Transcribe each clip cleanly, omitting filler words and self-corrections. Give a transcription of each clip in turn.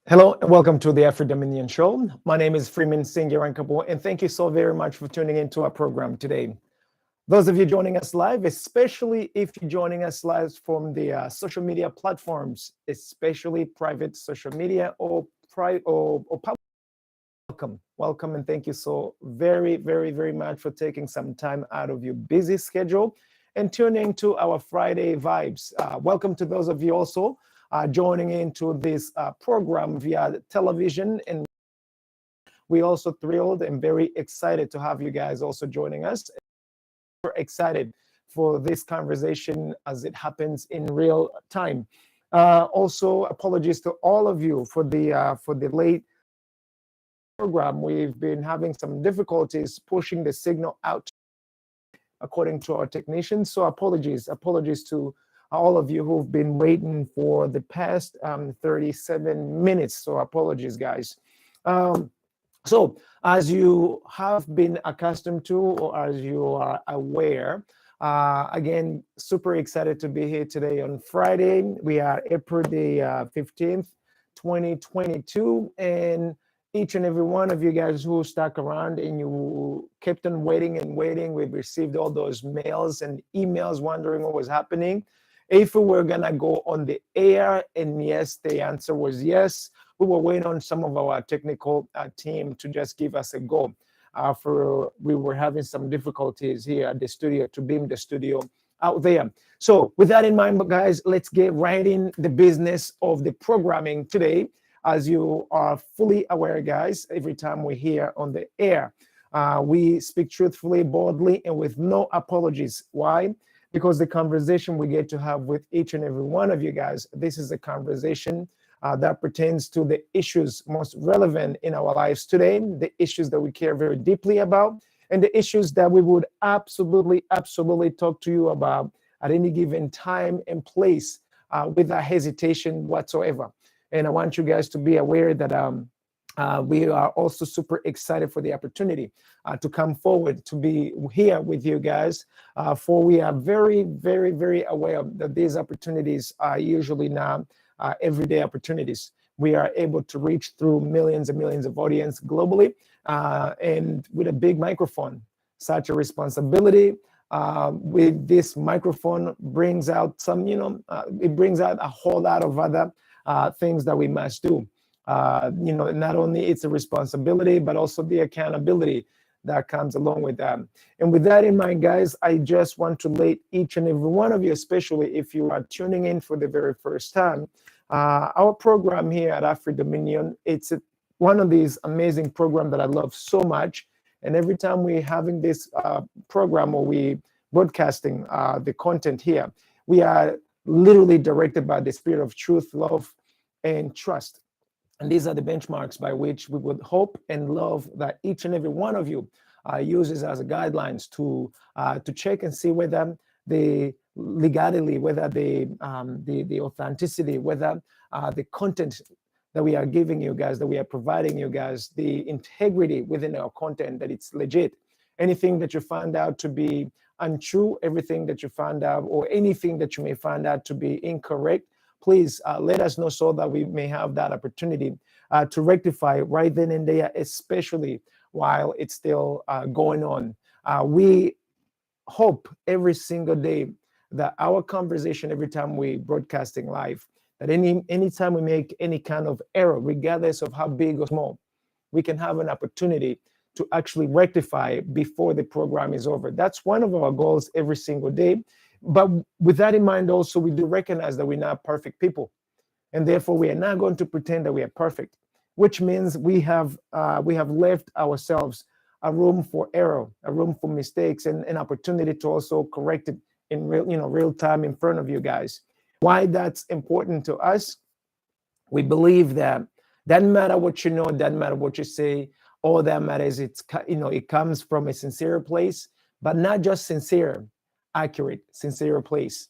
Hello and welcome to the Afro-Dominion Show. My name is Freeman Singirankabo, and thank you so very much for tuning into our program today. Those of you joining us live, especially if you're joining us live from the social media platforms, especially private social media or public, welcome, and thank you so very much for taking some time out of your busy schedule and tuning to our Friday vibes. Welcome to those of you also joining into this program via television, and we're also thrilled and very excited to have you guys also joining us. We're excited for this conversation as it happens in real time. Also, apologies to all of you for the late program. We've been having some difficulties pushing the signal out according to our technicians. So apologies to all of you who've been waiting for the past 37 minutes. So apologies, guys. So as you have been accustomed to, or as you are aware, again, super excited to be here today on Friday. We are April the 15th, 2022, and each and every one of you guys who stuck around and you kept on waiting and waiting. We've received all those mails and emails wondering what was happening. If we were gonna go on the air, and yes, the answer was yes. We were waiting on some of our technical team to just give us a go. We were having some difficulties here at the studio to beam the studio out there. So with that in mind, guys, let's get right in the business of the programming today. As you are fully aware, guys, every time we're here on the air, we speak truthfully, boldly, and with no apologies. Why? Because the conversation we get to have with each and every one of you guys, this is a conversation that pertains to the issues most relevant in our lives today, the issues that we care very deeply about, and the issues that we would absolutely talk to you about at any given time and place without hesitation whatsoever. And I want you guys to be aware that we are also super excited for the opportunity to come forward to be here with you guys, for we are very aware that these opportunities are usually not everyday opportunities. We are able to reach through millions and millions of audience globally, and with a big microphone. Such a responsibility with this microphone brings out some, it brings out a whole lot of other things that we must do. Not only it's a responsibility, but also the accountability that comes along with that. And with that in mind, guys, I just want to let each and every one of you, especially if you are tuning in for the very first time, our program here at Afro-Dominion, it's one of these amazing programs that I love so much. And every time we're having this program, or we broadcasting the content here, we are literally directed by the spirit of truth, love, and trust. And these are the benchmarks by which we would hope and love that each and every one of you uses as guidelines to check and see whether the legality, whether the authenticity, whether the content that we are giving you guys, that we are providing you guys, the integrity within our content, that it's legit. Anything that you find out to be untrue, everything that you find out, or anything that you may find out to be incorrect, please let us know so that we may have that opportunity to rectify right then and there, especially while it's still going on. We hope every single day that our conversation, every time we broadcasting live, that anytime we make any kind of error, regardless of how big or small, we can have an opportunity to actually rectify before the program is over. That's one of our goals every single day. But with that in mind, also, we do recognize that we're not perfect people, and therefore we are not going to pretend that we are perfect, which means we have left ourselves a room for error, a room for mistakes, and an opportunity to also correct it in real time in front of you guys. Why that's important to us? We believe that doesn't matter what you know, doesn't matter what you say. All that matters, it comes from a sincere place, but not just sincere. Accurate, sincere place,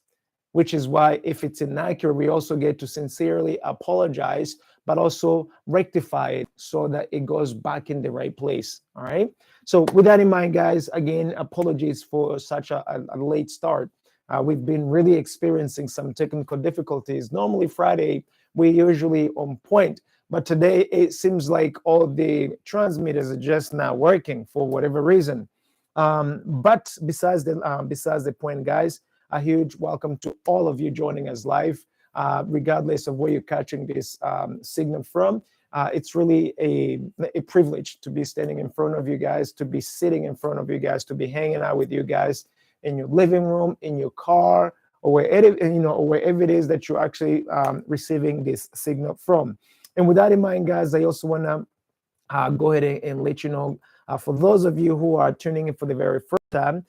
which is why if it's inaccurate, we also get to sincerely apologize, but also rectify it so that it goes back in the right place. All right. So with that in mind, guys, again, apologies for such a late start. We've been really experiencing some technical difficulties. Normally Friday, we're usually on point, but today it seems like all the transmitters are just not working for whatever reason. But besides the point, guys, a huge welcome to all of you joining us live, regardless of where you're catching this signal from. It's really a privilege to be standing in front of you guys, to be sitting in front of you guys, to be hanging out with you guys in your living room, in your car, or wherever, or wherever it is that you're actually receiving this signal from. And with that in mind, guys, I also want to go ahead and let you know, for those of you who are tuning in for the very first time,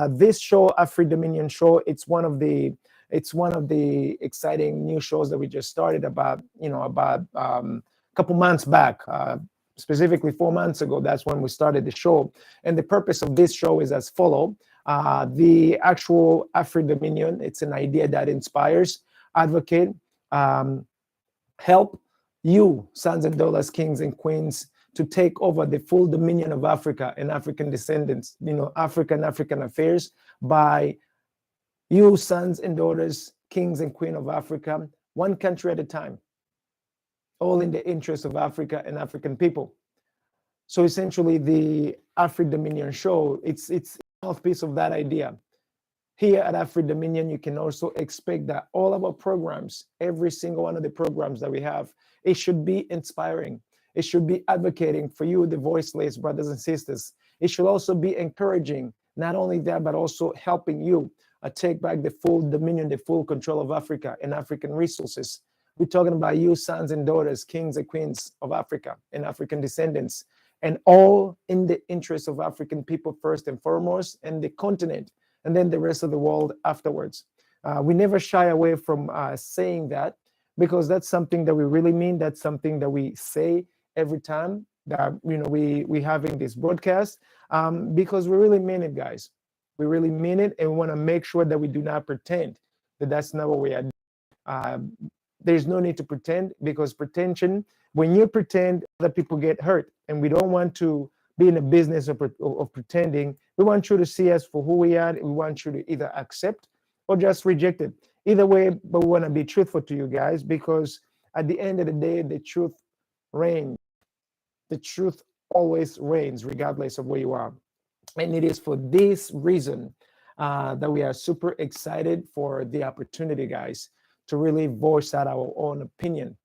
this show, Afri Dominion Show, it's one of the exciting new shows that we just started about couple months back, specifically 4 months ago. That's when we started the show. And the purpose of this show is as follow. The actual Afri Dominion, it's an idea that inspires, advocate, help you, sons and daughters, kings and queens, to take over the full dominion of Africa and African descendants, African affairs by you, sons and daughters, kings and queens of Africa, one country at a time, all in the interest of Africa and African people. So essentially, the Afri Dominion show, it's a mouthpiece of that idea. Here at Afri Dominion, you can also expect that all of our programs, every single one of the programs that we have, it should be inspiring. It should be advocating for you, the voiceless brothers and sisters. It should also be encouraging, not only that, but also helping you take back the full dominion, the full control of Africa and African resources. We're talking about you, sons and daughters, kings and queens of Africa and African descendants, and all in the interest of African people first and foremost, and the continent, and then the rest of the world afterwards. We never shy away from saying that, because that's something that we really mean. That's something that we say every time that we having this broadcast, because we really mean it, guys. We really mean it, and we want to make sure that we do not pretend that that's not what we are doing. There's no need to pretend, because pretension, when you pretend, other people get hurt. And we don't want to be in the business of pretending. We want you to see us for who we are. We want you to either accept or just reject it. Either way, but we want to be truthful to you guys, because at the end of the day, the truth reigns. The truth always reigns, regardless of where you are. And it is for this reason that we are super excited for the opportunity, guys, to really voice out our own opinion,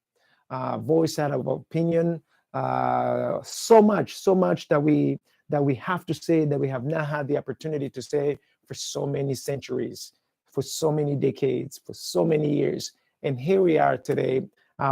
so much that we have to say, that we have not had the opportunity to say for so many centuries, for so many decades, for so many years. And here we are today.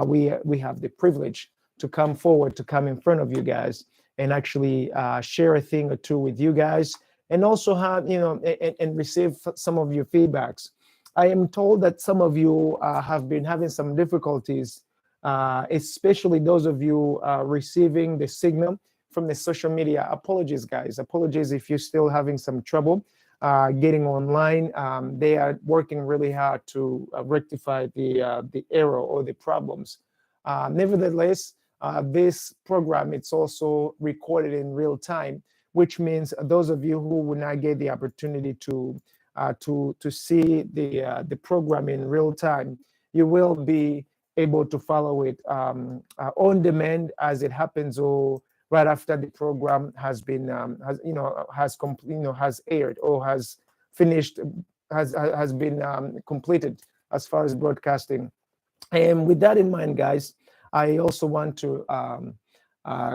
We have the privilege to come forward, to come in front of you guys and actually share a thing or two with you guys, and also have, and receive some of your feedbacks. I am told that some of you have been having some difficulties, especially those of you receiving the signal from the social media. Apologies, guys. Apologies if you're still having some trouble getting online. They are working really hard to rectify the error or the problems. Nevertheless, this program, it's also recorded in real time, which means those of you who will not get the opportunity to see the program in real time, you will be able to follow it on demand as it happens, or right after the program has been has aired or has finished, has been completed as far as broadcasting. And with that in mind, guys, I also want to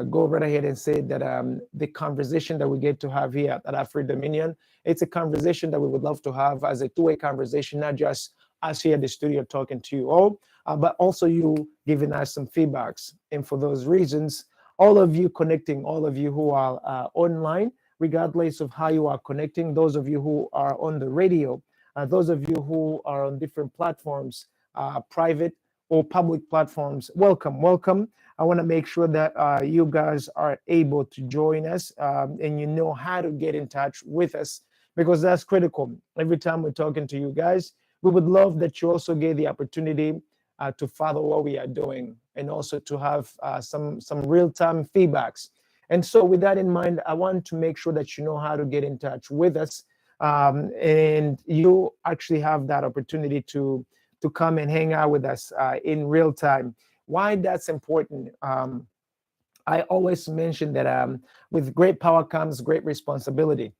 go right ahead and say that the conversation that we get to have here at Afri Dominion, it's a conversation that we would love to have as a two-way conversation, not just us here at the studio talking to you all, but also you giving us some feedbacks. And for those reasons, all of you connecting, all of you who are online, regardless of how you are connecting, those of you who are on the radio, those of you who are on different platforms, private or public platforms, welcome. I want to make sure that you guys are able to join us and you know how to get in touch with us, because that's critical. Every time we're talking to you guys, we would love that you also get the opportunity to follow what we are doing, and also to have some real-time feedbacks. And so with that in mind, I want to make sure that you know how to get in touch with us. and you actually have that opportunity to come and hang out with us in real time. Why that's important? I always mention that with great power comes great responsibility.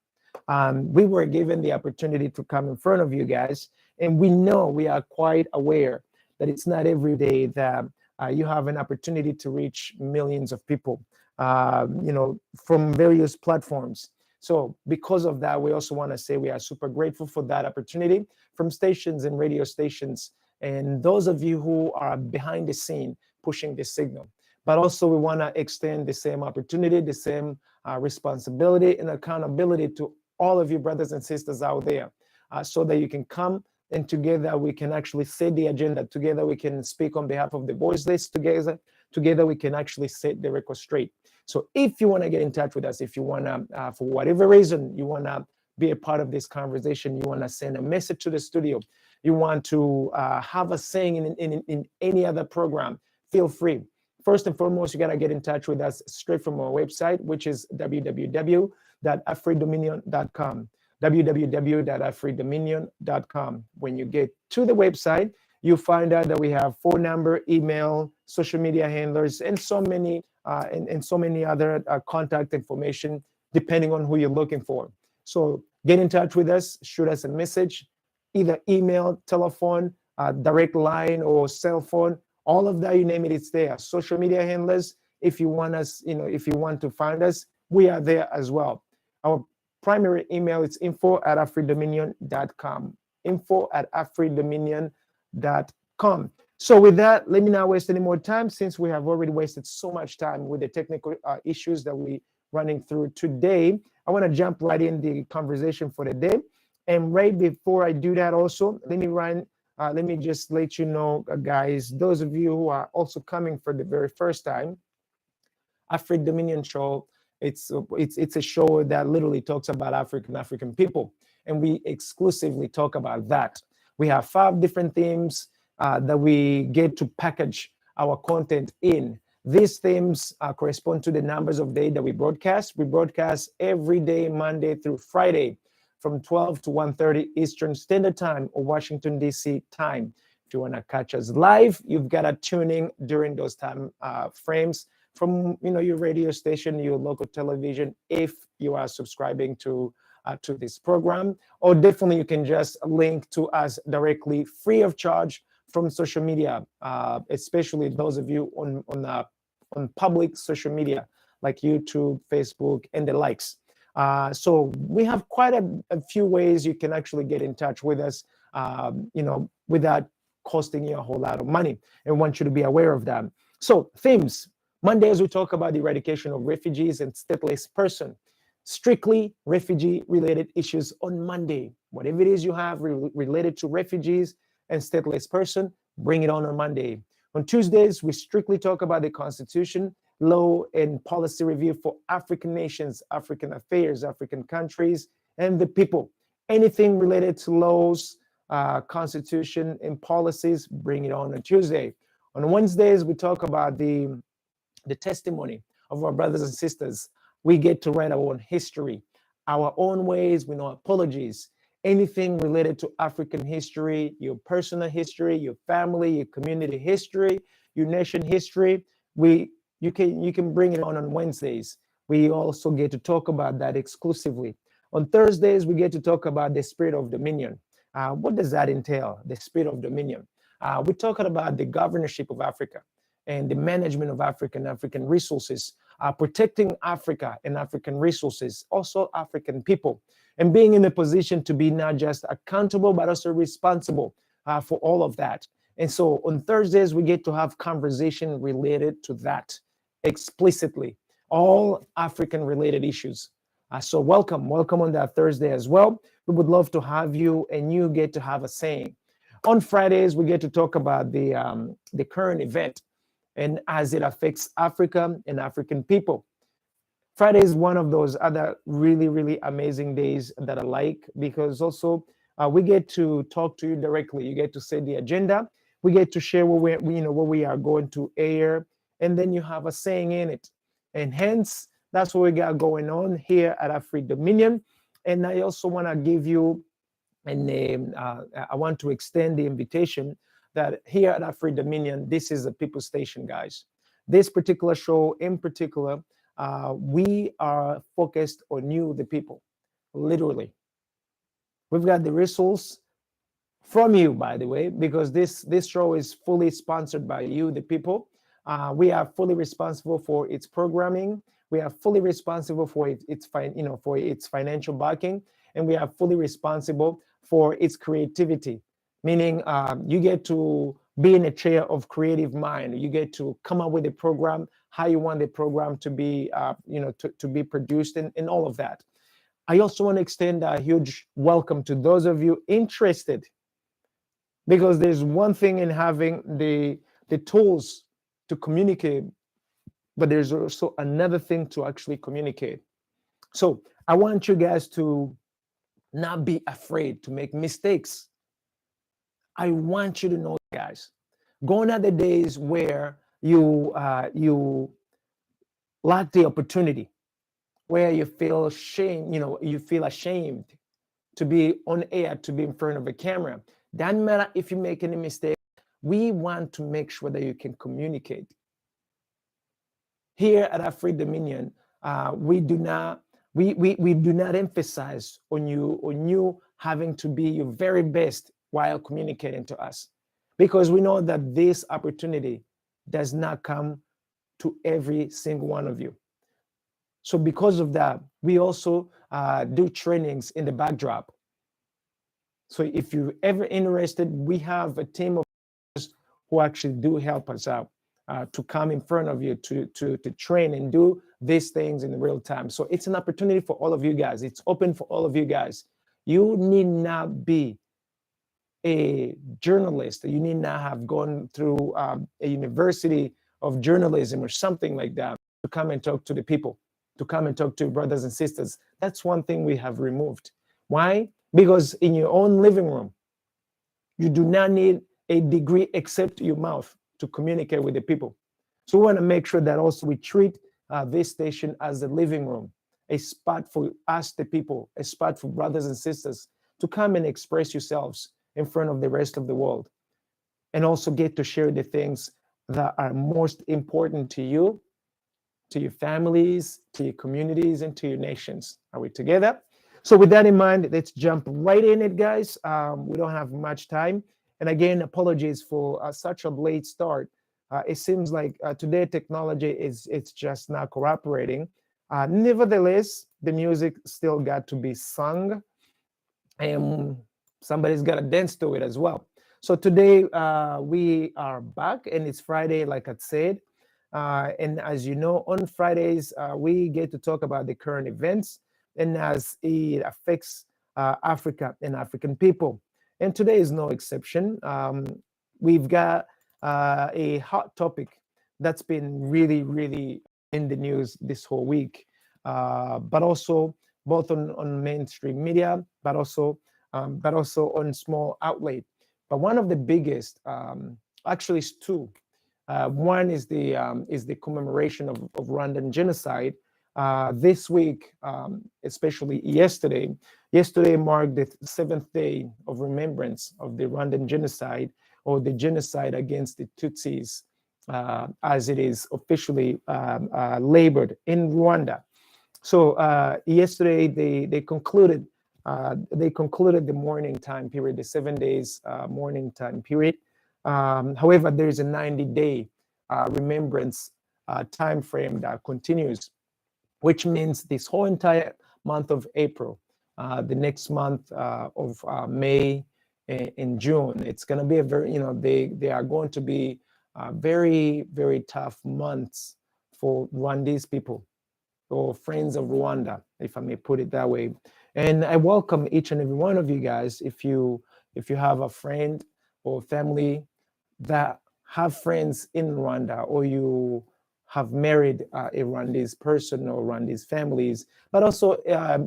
We were given the opportunity to come in front of you guys, and we are quite aware that it's not every day that you have an opportunity to reach millions of people, from various platforms. So because of that, we also want to say we are super grateful for that opportunity from stations and radio stations, and those of you who are behind the scene pushing the signal. But also we want to extend the same opportunity, the same responsibility and accountability to all of you brothers and sisters out there, so that you can come and together we can actually set the agenda. Together we can speak on behalf of the voiceless. Together we can actually set the record straight. So if you want to get in touch with us, if you want to, for whatever reason, you want to be a part of this conversation, you want to send a message to the studio, you want to have a saying in any other program, feel free. First and foremost, you got to get in touch with us straight from our website, which is www.afridominion.com. www.afridominion.com. When you get to the website, you find out that we have phone number, email, social media handlers, and so many other contact information, depending on who you're looking for. So get in touch with us, shoot us a message, either email, telephone, direct line, or cell phone. All of that, you name it, it's there. Social media handlers, if you want us, if you want to find us, we are there as well. Our primary email is info@afridominion.com. info@afridominion.com. So with that, let me not waste any more time, since we have already wasted so much time with the technical issues that we're running through today. I want to jump right in the conversation for the day. And right before I do that also, let me just let you know, guys, those of you who are also coming for the very first time, African Dominion Show, it's a show that literally talks about African people, and we exclusively talk about that. We have 5 different themes that we get to package our content in. These themes correspond to the numbers of day that we broadcast. We broadcast every day, Monday through Friday, from 12 to 1:30 Eastern Standard Time or Washington, D.C. time. If you want to catch us live, you've got to tune in during those time frames from your radio station, your local television, if you are subscribing to this program. Or definitely you can just link to us directly, free of charge, from social media, especially those of you on public social media like YouTube, Facebook, and the likes. So we have quite a few ways you can actually get in touch with us, without costing you a whole lot of money. And want you to be aware of that. So themes. Mondays, we talk about the eradication of refugees and stateless person. Strictly refugee-related issues on Monday. Whatever it is you have related to refugees and stateless person, bring it on Monday. On Tuesdays, we strictly talk about the Constitution, law, and policy review for African nations, African affairs, African countries, and the people. Anything related to laws, Constitution, and policies, bring it on Tuesday. On Wednesdays, we talk about the testimony of our brothers and sisters. We get to write our own history, our own ways, with no apologies. Anything related to African history, your personal history, your family, your community history, your nation history, you can bring it on Wednesdays. We also get to talk about that exclusively. On Thursdays, we get to talk about the spirit of dominion. What does that entail, the spirit of dominion? We're talking about the governorship of Africa and the management of African resources, protecting Africa and African resources, also African people, and being in a position to be not just accountable, but also responsible for all of that. And so on Thursdays, we get to have conversation related to that explicitly, all African related issues. So welcome on that Thursday as well. We would love to have you, and you get to have a saying. On Fridays, we get to talk about the current event and as it affects Africa and African people. Friday is one of those other really, really amazing days that I like, because also we get to talk to you directly. You get to set the agenda. We get to share what we are going to air, and then you have a saying in it. And hence, that's what we got going on here at African Dominion. And I also want to give you, and I want to extend the invitation that here at Afri Dominion, this is a people station, guys. This particular show in particular, we are focused on you, the people, literally. We've got the resource from you, by the way, because this show is fully sponsored by you, the people. We are fully responsible for its programming. We are fully responsible for for its financial backing, and we are fully responsible for its creativity. Meaning, you get to be in a chair of creative mind. You get to come up with a program, how you want the program to be, to be produced, and all of that. I also want to extend a huge welcome to those of you interested, because there's one thing in having the tools to communicate, but there's also another thing to actually communicate. So I want you guys to not be afraid to make mistakes. I want you to know, guys, gone are the days where you lack the opportunity, where you feel shame, you feel ashamed to be on air, to be in front of a camera. Doesn't matter if you make any mistake. We want to make sure that you can communicate. Here at Afri Dominion, we do not emphasize on you having to be your very best while communicating to us, because we know that this opportunity does not come to every single one of you. So because of that, we also do trainings in the backdrop. So if you're ever interested, we have a team of us who actually do help us out to come in front of you to train and do these things in real time. So it's an opportunity for all of you guys. It's open for all of you guys. You need not be a journalist. You need not have gone through a university of journalism or something like that to come and talk to the people, to come and talk to brothers and sisters. That's one thing we have removed. Why? Because in your own living room, you do not need a degree except your mouth to communicate with the people. So we want to make sure that also we treat this station as a living room, a spot for us, the people, a spot for brothers and sisters to come and express yourselves in front of the rest of the world, and also get to share the things that are most important to you, to your families, to your communities, and to your nations. Are we together? So with that in mind, let's jump right in it, guys. We don't have much time. And again, apologies for such a late start. It seems like today technology it's just not cooperating. Nevertheless, the music still got to be sung, and somebody's got to dance to it as well. So today we are back, and it's Friday, like I said. And as you know, on Fridays, we get to talk about the current events and as it affects Africa and African people. And today is no exception. We've got a hot topic that's been really, really in the news this whole week, but also both on mainstream media, but also on small outlet. But one of the biggest, actually, is two. One is the commemoration of Rwandan genocide. This week, especially yesterday marked the 7th day of remembrance of the Rwandan genocide, or the genocide against the Tutsis, as it is officially labored in Rwanda. So yesterday they concluded the mourning time period, the 7 days mourning time period. However, there is a 90-day remembrance time frame that continues, which means this whole entire month of April, the next month of May and June, it's going to be a very, they are going to be very, very tough months for Rwandese people, or friends of Rwanda, if I may put it that way. And I welcome each and every one of you guys. If you have a friend or family that have friends in Rwanda, or you have married a Rwandese person or Rwandese families, but also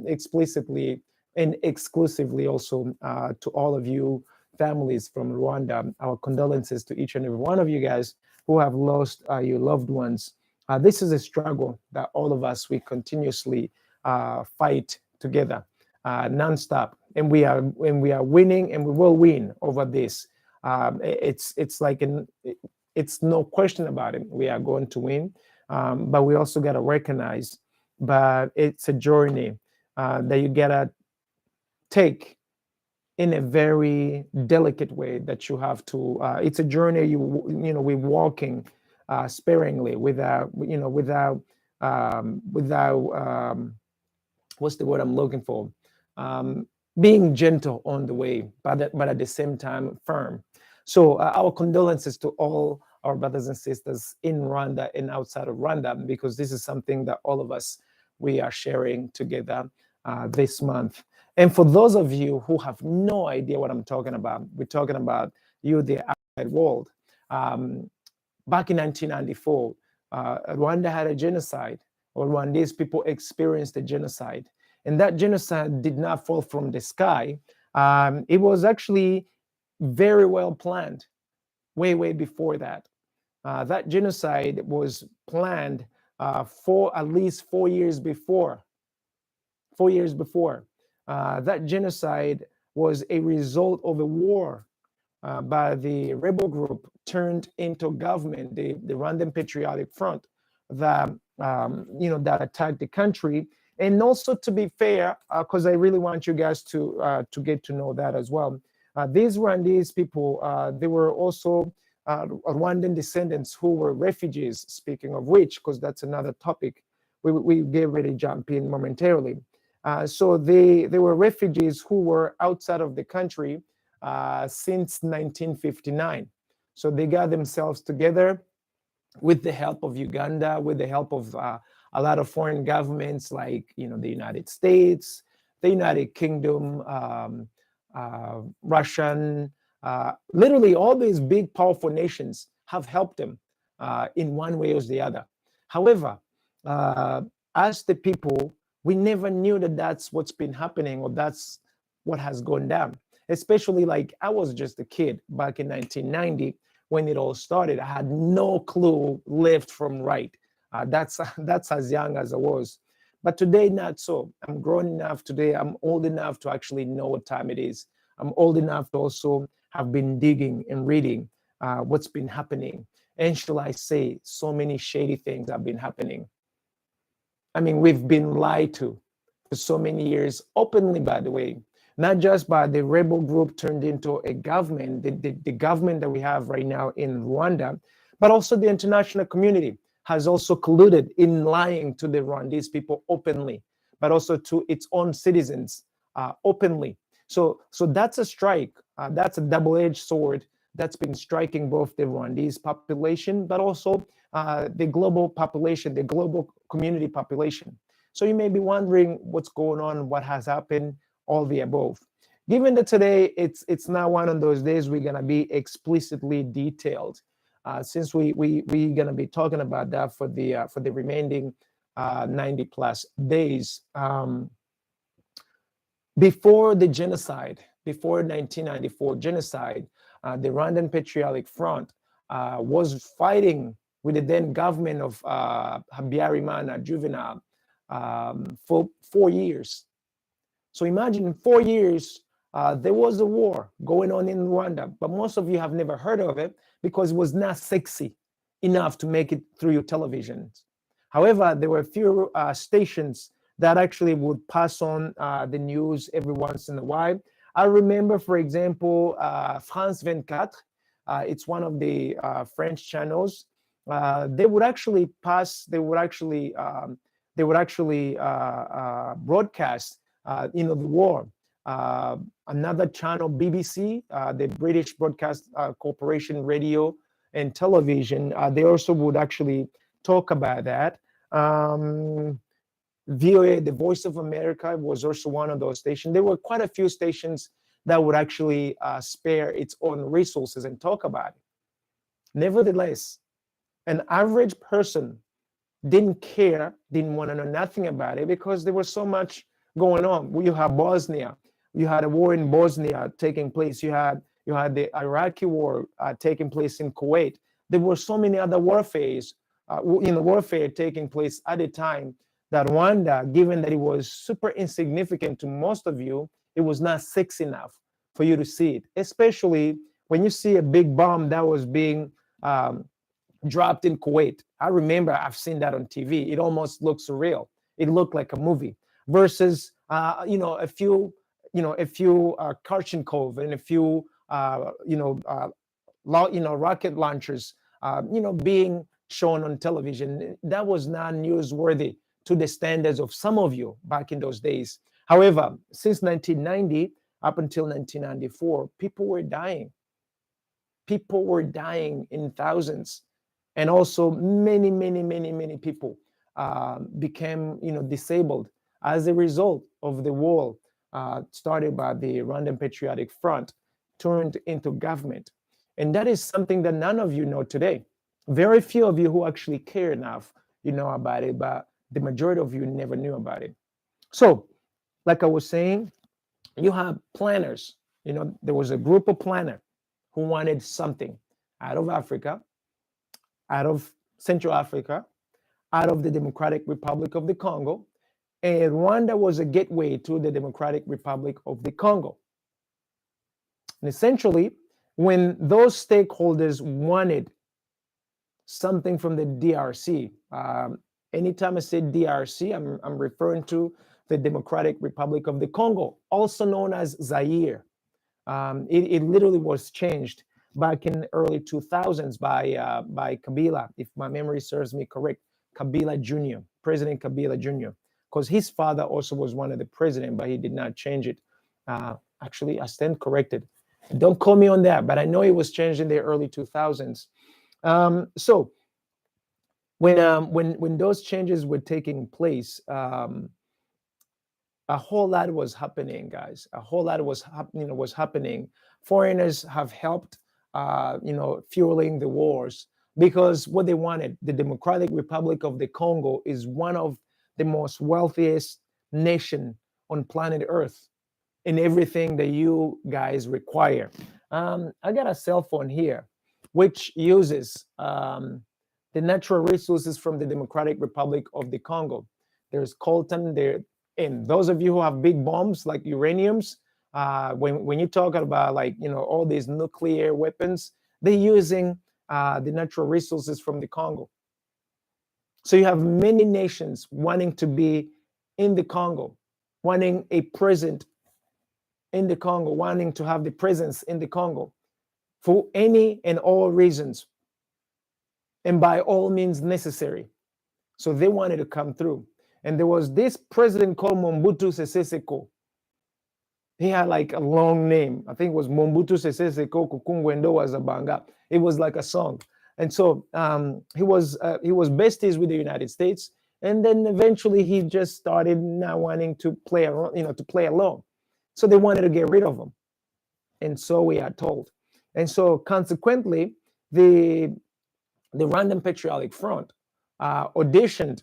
explicitly and exclusively also to all of you families from Rwanda, our condolences to each and every one of you guys who have lost your loved ones. This is a struggle that all of us, we continuously fight together. nonstop, and we are winning, and we will win over this. It's like it's no question about it. We are going to win, but we also got to recognize, but it's a journey that you gotta take in a very delicate way, that you have to. It's a journey we're walking sparingly, without what's the word I'm looking for? Being gentle on the way, but at the same time firm. So our condolences to all our brothers and sisters in Rwanda and outside of Rwanda, because this is something that all of us, we are sharing together this month. And for those of you who have no idea what I'm talking about, we're talking about the outside world. Back in 1994, Rwanda had a genocide, or Rwandese people experienced a genocide. And that genocide did not fall from the sky. It was actually very well planned, way before that. That genocide was planned for at least 4 years before. 4 years before. That genocide was a result of a war by the rebel group turned into government, the Rwandan Patriotic Front, that that attacked the country. And also, to be fair, because I really want you guys to get to know that as well. These Rwandese people, they were also Rwandan descendants who were refugees. Speaking of which, because that's another topic, we get ready to jump in momentarily. So they were refugees who were outside of the country since 1959. So they got themselves together with the help of Uganda, with the help of a lot of foreign governments like the United States, the United Kingdom, Russian, literally all these big powerful nations have helped them in one way or the other. However, as the people, we never knew that that's what's been happening, or that's what has gone down. Especially, like, I was just a kid back in 1990 when it all started. I had no clue left from right. That's as young as I was. But today, not so. I'm grown enough today. I'm old enough to actually know what time it is. I'm old enough to also have been digging and reading what's been happening. And shall I say, so many shady things have been happening. I mean, we've been lied to for so many years, openly, by the way, not just by the rebel group turned into a government, the government that we have right now in Rwanda, but also the international community has also colluded in lying to the Rwandese people openly, but also to its own citizens openly. So that's a strike. That's a double-edged sword that's been striking both the Rwandese population, but also the global population, the global community population. So you may be wondering what's going on, what has happened, all the above. Given that today it's not one of those days we're gonna be explicitly detailed, since we're gonna be talking about that for the remaining 90 plus days. Before the genocide, before 1994 genocide, the Rwandan Patriotic Front was fighting with the then government of Habyarimana Juvenal for 4 years. So imagine 4 years, there was a war going on in Rwanda, but most of you have never heard of it because it was not sexy enough to make it through your televisions. However, there were a few stations that actually would pass on the news every once in a while. I remember, for example, France 24. It's one of the French channels. They would actually broadcast the war. Another channel, BBC, the British Broadcast Corporation Radio and Television, they also would actually talk about that. VOA, the Voice of America, was also one of those stations. There were quite a few stations that would actually spare its own resources and talk about it. Nevertheless, an average person didn't care, didn't want to know nothing about it because there was so much going on. You had Bosnia, you had a war in Bosnia taking place, you had the Iraqi war taking place in Kuwait. There were so many other warfare taking place at the time that Rwanda, given that it was super insignificant to most of you, it was not sexy enough for you to see it, especially when you see a big bomb that was being dropped in Kuwait. I remember I've seen that on TV. It almost looked surreal. It looked like a movie versus, a few, Karchenkov and a few, rocket launchers, being shown on television. That was not newsworthy to the standards of some of you back in those days. However, since 1990 up until 1994, people were dying. People were dying in thousands, and also many people became, disabled as a result of the war started by the Rwandan Patriotic Front, turned into government. And that is something that none of you know today. Very few of you who actually care enough, about it, but the majority of you never knew about it. So, like I was saying, you have planners. There was a group of planners who wanted something out of Africa, out of Central Africa, out of the Democratic Republic of the Congo, and Rwanda was a gateway to the Democratic Republic of the Congo. And essentially, when those stakeholders wanted something from the DRC, anytime I say DRC, I'm referring to the Democratic Republic of the Congo, also known as Zaire. It literally was changed back in the early 2000s by Kabila, if my memory serves me correct, Kabila Jr., President Kabila Jr., because his father also was one of the president, but he did not change it. Actually, I stand corrected. Don't call me on that, but I know it was changed in the early 2000s. So when those changes were taking place, a whole lot was happening, guys. A whole lot was happening. Foreigners have helped, fueling the wars, because what they wanted, the Democratic Republic of the Congo is one of the most wealthiest nation on planet Earth in everything that you guys require. I got a cell phone here, which uses the natural resources from the Democratic Republic of the Congo. There's coltan there. And those of you who have big bombs like uraniums, when you're talking about all these nuclear weapons, they're using the natural resources from the Congo. So you have many nations wanting to be in the Congo, wanting a presence in the Congo, wanting to have the presence in the Congo for any and all reasons and by all means necessary. So they wanted to come through. And there was this president called Mobutu Sese Seko. He had like a long name. I think it was Mobutu Sese Seko Kukungwendo Wazabanga. It was like a song. And so he was besties with the United States. And then eventually he just started not wanting to play along. So they wanted to get rid of him. And so we are told. And so consequently, the Rwandan Patriotic Front auditioned.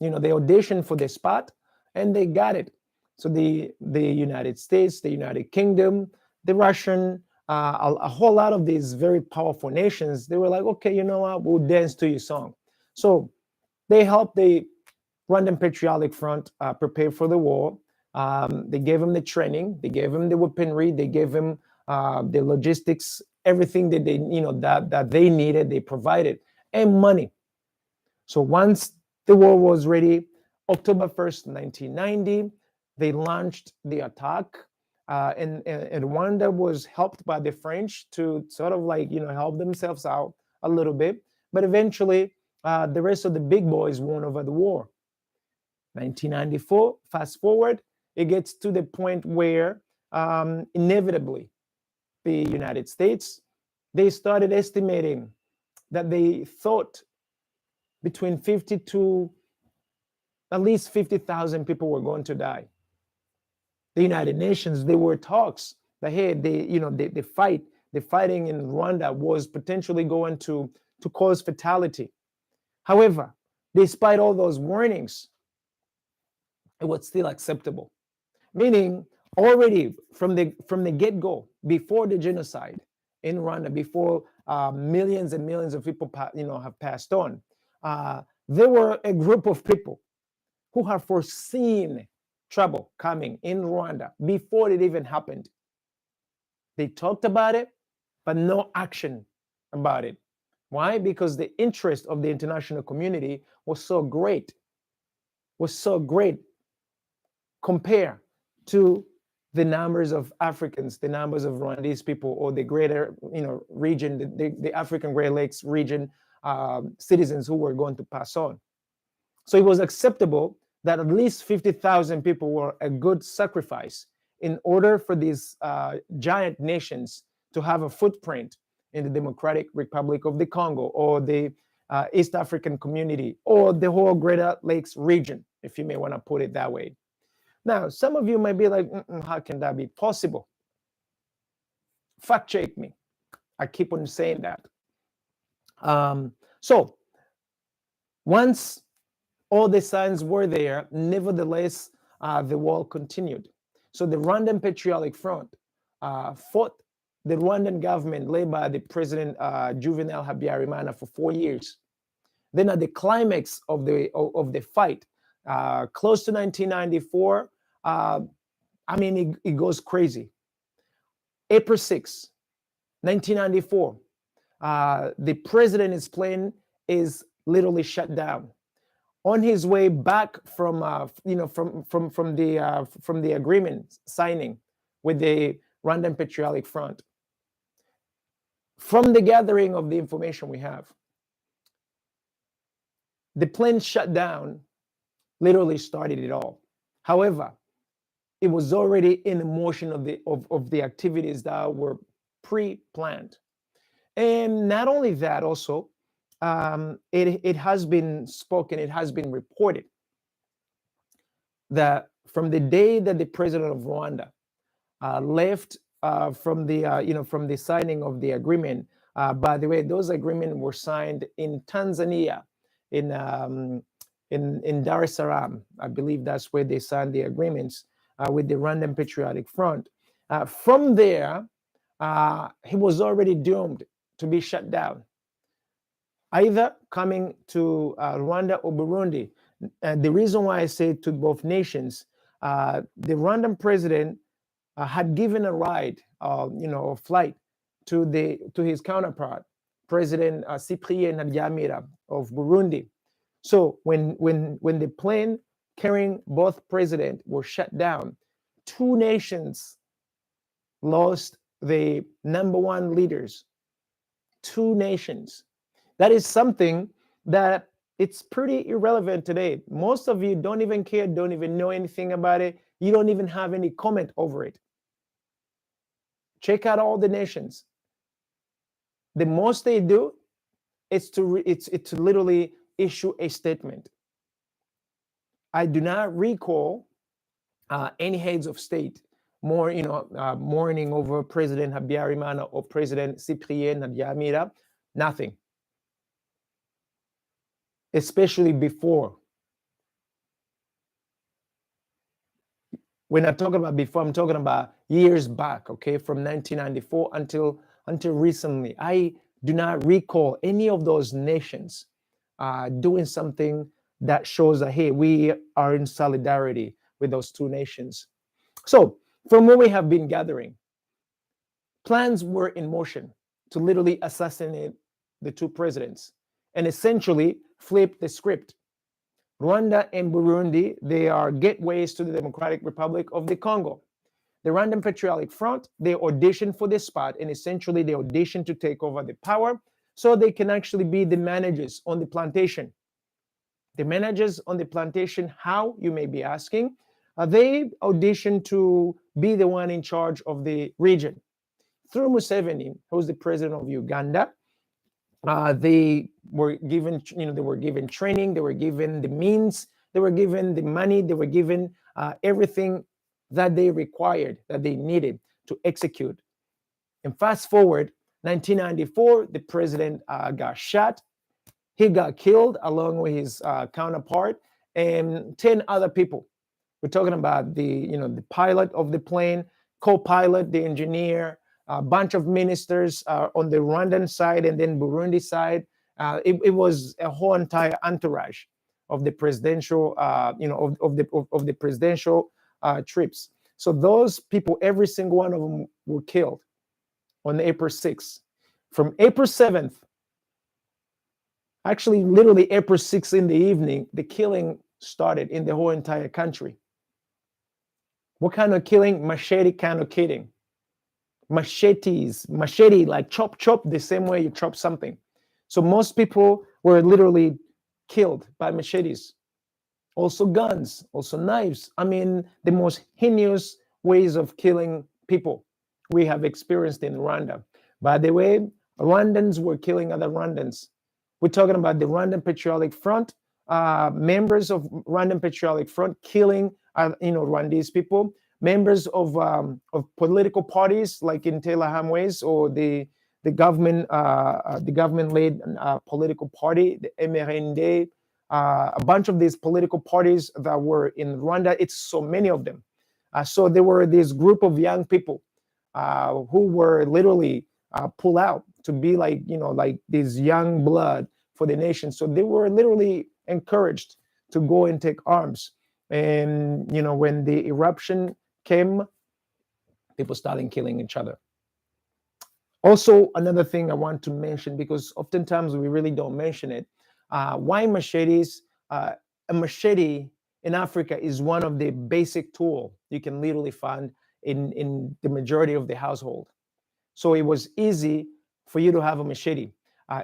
They auditioned for the spot and they got it. So the United States, the United Kingdom, the Russian, a whole lot of these very powerful nations, they were like, okay, you know what, we'll dance to your song. So they helped the Rwandan Patriotic Front prepare for the war. They gave them the training, they gave them the weaponry, they gave them the logistics, everything that they, that they needed, they provided, and money. So once the war was ready, October 1st, 1990, they launched the attack. And Rwanda was helped by the French to sort of help themselves out a little bit. But eventually, the rest of the big boys won over the war. 1994, fast forward, it gets to the point where inevitably the United States, they started estimating that they thought between 50 to at least 50,000 people were going to die. The United Nations, there were talks that, hey, the fighting in Rwanda was potentially going to cause fatality. However, despite all those warnings, it was still acceptable. Meaning, already from the get-go, before the genocide in Rwanda, before millions and millions of people have passed on, there were a group of people who have foreseen trouble coming in Rwanda before it even happened. They talked about it, but no action about it. Why? Because the interest of the international community was so great, compared to the numbers of Africans, the numbers of Rwandese people, or the greater, region, the African Great Lakes region citizens who were going to pass on. So it was acceptable that at least 50,000 people were a good sacrifice in order for these giant nations to have a footprint in the Democratic Republic of the Congo, or the East African community, or the whole Greater Lakes region, if you may want to put it that way. Now, some of you might be like, how can that be possible? Fact check me. I keep on saying that. So once all the signs were there, nevertheless, the war continued. So the Rwandan Patriotic Front fought the Rwandan government led by the President Juvenal Habyarimana for 4 years. Then at the climax of the fight, close to 1994, it goes crazy. April 6, 1994, the president's plane is literally shut down. On his way back from the agreement signing with the Rwandan Patriotic Front. From the gathering of the information we have, the plane shut down literally started it all. However, it was already in motion of the activities that were pre-planned. And not only that, also, it has been spoken, it has been reported that from the day that the president of Rwanda left from the signing of the agreement. By the way, those agreements were signed in Tanzania, in Dar es Salaam. I believe that's where they signed the agreements with the Rwandan Patriotic Front. From there, he was already doomed to be shut down, either coming to Rwanda or Burundi. The reason why I say to both nations, the Rwandan president had given a ride, a flight to his counterpart, President Cyprien Ntaryamira of Burundi. So when the plane carrying both presidents were shut down, two nations lost the number one leaders. Two nations. That is something that it's pretty irrelevant today. Most of you don't even care, don't even know anything about it. You don't even have any comment over it. Check out all the nations. The most they do is to literally issue a statement. I do not recall any heads of state mourning over President Habyarimana or President Cyprien Ntaryamira. Nothing. Especially before. When I talk about before, I'm talking about years back, okay, from 1994 until recently. I do not recall any of those nations doing something that shows that, hey, we are in solidarity with those two nations. So from what we have been gathering, plans were in motion to literally assassinate the two presidents and essentially flip the script. Rwanda and Burundi, they are gateways to the Democratic Republic of the Congo. The Rwandan Patriotic Front, they auditioned for this spot, and essentially they auditioned to take over the power so they can actually be the managers on the plantation. The managers on the plantation, how, you may be asking? They auditioned to be the one in charge of the region. Through Museveni, who's the president of Uganda, they were given, training, they were given the means, they were given the money, they were given everything that they required, that they needed to execute. And fast forward, 1994, the president got shot. He got killed along with his counterpart and 10 other people. We're talking about the pilot of the plane, co-pilot, the engineer, a bunch of ministers on the Rwandan side and then Burundi side. It was a whole entire entourage of the presidential, of the presidential trips. So those people, every single one of them were killed on April 6th. From April 7th, actually literally April 6th in the evening, the killing started in the whole entire country. What kind of killing? Machete kind of killing. Machete, like chop, the same way you chop something. So most people were literally killed by machetes. Also guns, also knives. I mean, the most heinous ways of killing people we have experienced in Rwanda. By the way, Rwandans were killing other Rwandans. We're talking about the Rwandan Patriotic Front, members of Rwandan Patriotic Front killing, Rwandese people, members of political parties like in Interahamwe's or the government-led political party, the MRND, a bunch of these political parties that were in Rwanda. It's so many of them. So there were this group of young people who were literally pulled out to be like this young blood for the nation. So they were literally encouraged to go and take arms. And when the eruption came, people started killing each other. Also, another thing I want to mention, because oftentimes we really don't mention it, why machetes? A machete in Africa is one of the basic tools you can literally find in the majority of the household. So it was easy for you to have a machete.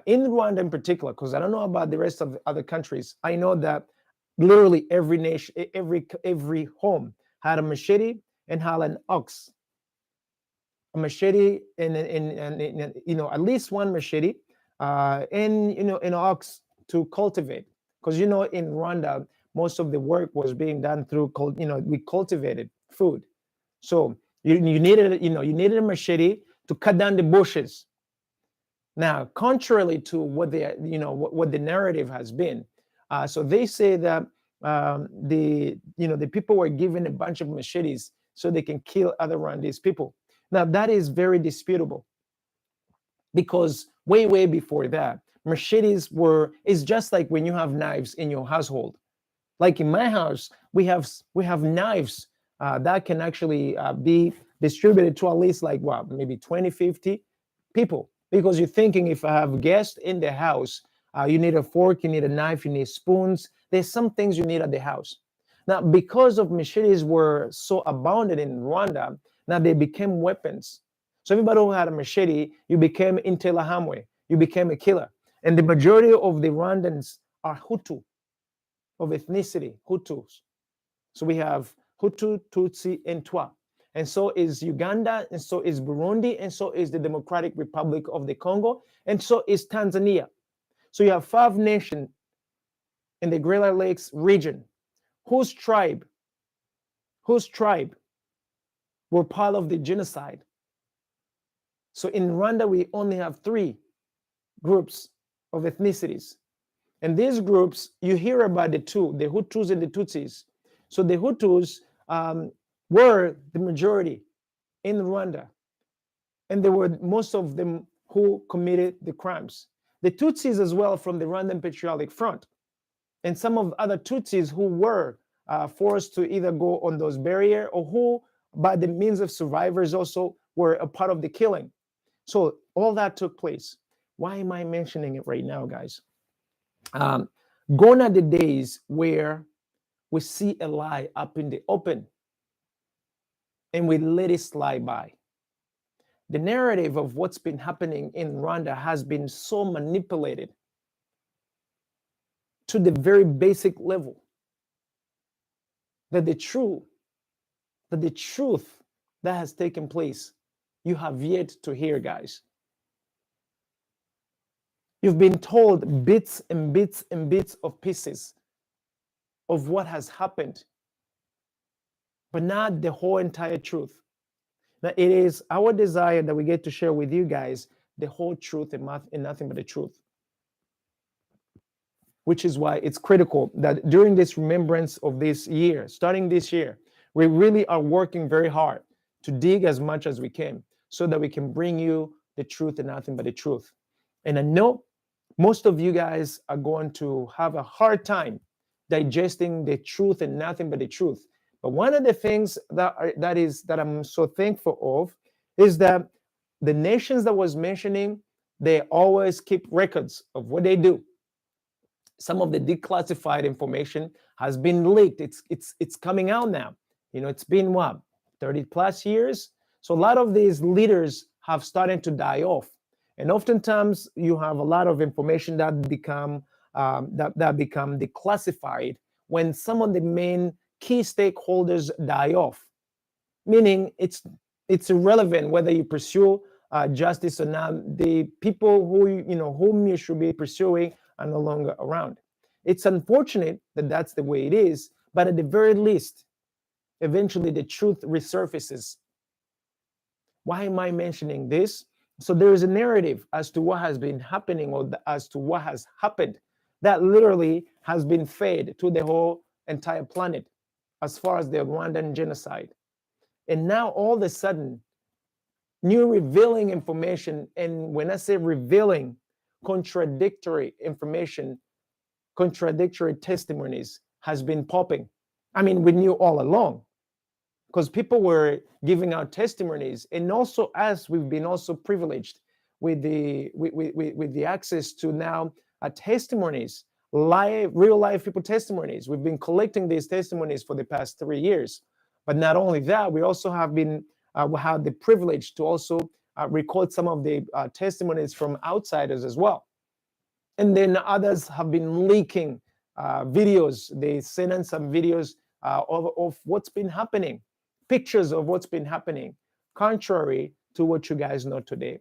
In Rwanda in particular, because I don't know about the rest of the other countries, I know that literally every nation, every home had a machete and had an ox. A machete and at least one machete and an ox to cultivate, because in Rwanda most of the work was being done through we cultivated food. So you needed a machete to cut down the bushes. Now, contrarily to what the narrative has been, so they say that the people were given a bunch of machetes so they can kill other Rwandese people. Now, that is very disputable, because way before that, machetes it's just like when you have knives in your household. Like in my house, we have knives that can actually be distributed to at least maybe 20, 50 people. Because you're thinking, if I have guests in the house, you need a fork, you need a knife, you need spoons. There's some things you need at the house. Now, because of machetes were so abundant in Rwanda, now they became weapons. So everybody who had a machete, you became Interahamwe, you became a killer. And the majority of the Rwandans are Hutu, of ethnicity, Hutus. So we have Hutu, Tutsi, and Twa. And so is Uganda, and so is Burundi, and so is the Democratic Republic of the Congo, and so is Tanzania. So you have 5 nations in the Great Lakes region whose tribe were part of the genocide. So in Rwanda, we only have 3 groups of ethnicities. And these groups, you hear about the Hutus and the Tutsis. So the Hutus were the majority in Rwanda. And there were most of them who committed the crimes. The Tutsis as well from the Rwandan Patriotic Front. And some of other Tutsis who were forced to either go on those barriers, or who, by the means of survivors, also were a part of the killing. So all that took place. Why am I mentioning it right now, guys? Gone are the days where we see a lie up in the open and we let it slide by. The narrative of what's been happening in Rwanda has been so manipulated to the very basic level that the truth that has taken place, you have yet to hear, guys. You've been told bits and bits and bits of pieces of what has happened, but not the whole entire truth. Now, it is our desire that we get to share with you guys the whole truth and nothing but the truth. Which is why it's critical that during this remembrance of this year, starting this year, we really are working very hard to dig as much as we can so that we can bring you the truth and nothing but the truth. And I know most of you guys are going to have a hard time digesting the truth and nothing but the truth. But one of the things that I'm so thankful of is that the nations that was mentioning, they always keep records of what they do. Some of the declassified information has been leaked. It's coming out now. It's been what, 30 plus years. So a lot of these leaders have started to die off, and oftentimes you have a lot of information that become declassified when some of the main key stakeholders die off. Meaning it's irrelevant whether you pursue justice or not. The people whom you should be pursuing are no longer around. It's unfortunate that that's the way it is, but at the very least, eventually the truth resurfaces. Why am I mentioning this? So there is a narrative as to what has been happening, or as to what has happened, that literally has been fed to the whole entire planet as far as the Rwandan genocide. And now all of a sudden, new revealing information, and when I say revealing, contradictory information, contradictory testimonies has been popping. I mean, we knew all along, because people were giving out testimonies, and also as we've been also privileged with the access to now testimonies, live, real life people testimonies. We've been collecting these testimonies for the past 3 years. But not only that, we also have been we had the privilege to also record some of the testimonies from outsiders as well. And then others have been leaking videos. They sent in some videos of what's been happening, pictures of what's been happening, contrary to what you guys know today.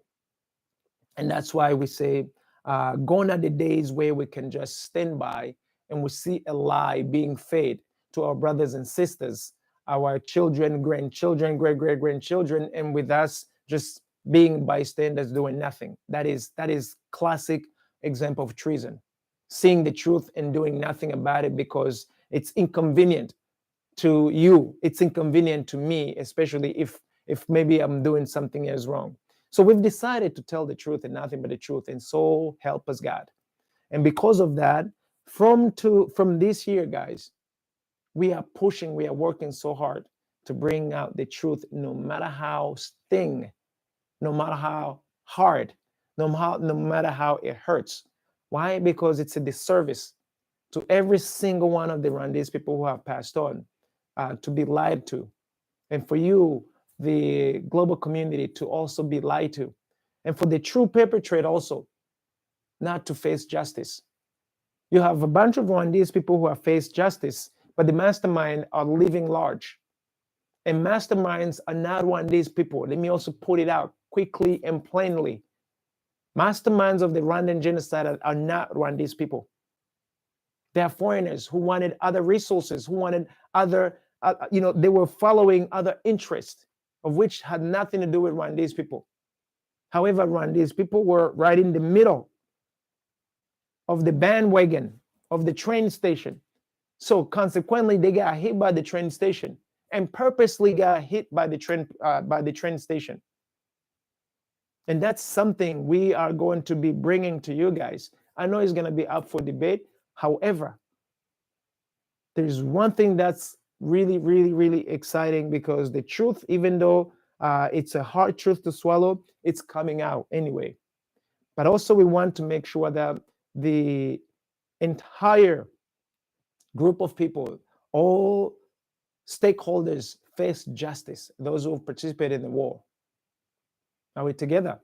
And that's why we say, gone are the days where we can just stand by and we see a lie being fed to our brothers and sisters, our children, grandchildren, great-great-grandchildren, and with us just being bystanders doing nothing. That is classic example of treason. Seeing the truth and doing nothing about it because it's inconvenient to you. It's inconvenient to me, especially if maybe I'm doing something else wrong. So we've decided to tell the truth and nothing but the truth, and so help us God. And because of that, from this year, guys, we are pushing, we are working so hard to bring out the truth, no matter how sting, no matter how hard, no matter how it hurts. Why? Because it's a disservice to every single one of the Rwandese people who have passed on, to be lied to. And for you, the global community, to also be lied to. And for the true perpetrator also not to face justice. You have a bunch of Rwandese people who have faced justice, but the mastermind are living large. And masterminds are not Rwandese people. Let me also put it out quickly and plainly. Masterminds of the Rwandan genocide are not Rwandese people. They are foreigners who wanted other resources, who wanted other, they were following other interests, of which had nothing to do with Rwandese people. However, Rwandese people were right in the middle of the bandwagon of the train station. So consequently, they got hit by the train station and purposely got hit by the train station. And that's something we are going to be bringing to you guys. I know it's going to be up for debate. However, there's one thing that's really, really, really exciting, because the truth, even though it's a hard truth to swallow, it's coming out anyway. But also we want to make sure that the entire group of people, all stakeholders, face justice, those who have participated in the war. Are we together?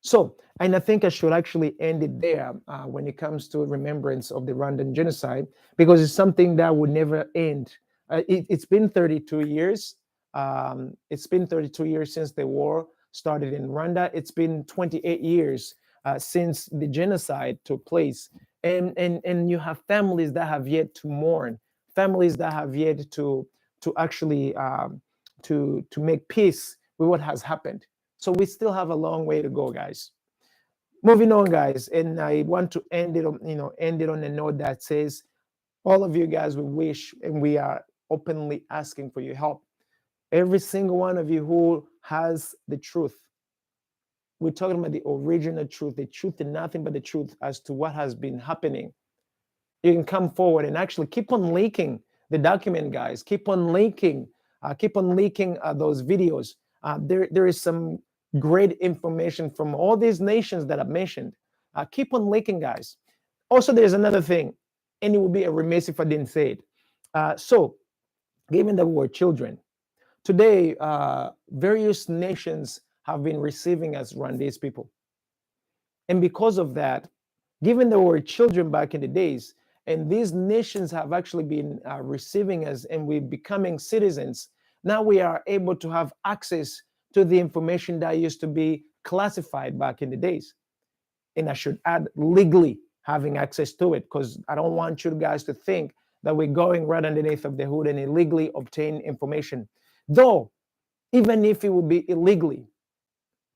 So, and I think I should actually end it there when it comes to remembrance of the Rwandan genocide, because it's something that would never end. It's been 32 years. It's been 32 years since the war started in Rwanda. It's been 28 years since the genocide took place. And you have families that have yet to mourn, families that have yet to actually to make peace with what has happened. So we still have a long way to go, guys. Moving on, guys, and I want to end it on a note that says, all of you guys, we wish and we are openly asking for your help. Every single one of you who has the truth. We're talking about the original truth and nothing but the truth as to what has been happening. you can come forward and actually keep on leaking the document, guys. Keep on leaking those videos. There is some great information from all these nations that I've mentioned. Keep on leaking, guys. Also, there's another thing, and it would be a remiss if I didn't say it. So, given that we're children, today, various nations have been receiving us Rwandese people. And because of that, given that we're children back in the days, and these nations have actually been receiving us and we're becoming citizens, now we are able to have access to the information that used to be classified back in the days. And I should add, legally having access to it, because I don't want you guys to think that we're going right underneath of the hood and illegally obtain information. Though, even if it would be illegally,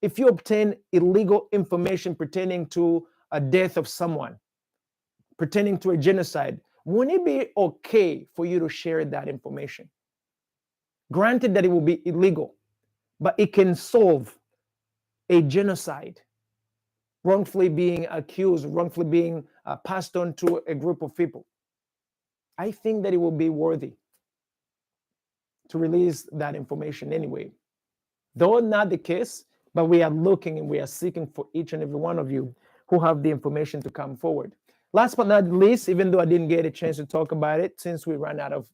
if you obtain illegal information pertaining to a death of someone, pertaining to a genocide, wouldn't it be okay for you to share that information? Granted that it will be illegal, but it can solve a genocide, wrongfully being accused, wrongfully being passed on to a group of people. I think that it will be worthy to release that information anyway. Though not the case, but we are looking and we are seeking for each and every one of you who have the information to come forward. Last but not least, even though I didn't get a chance to talk about it, since we ran out of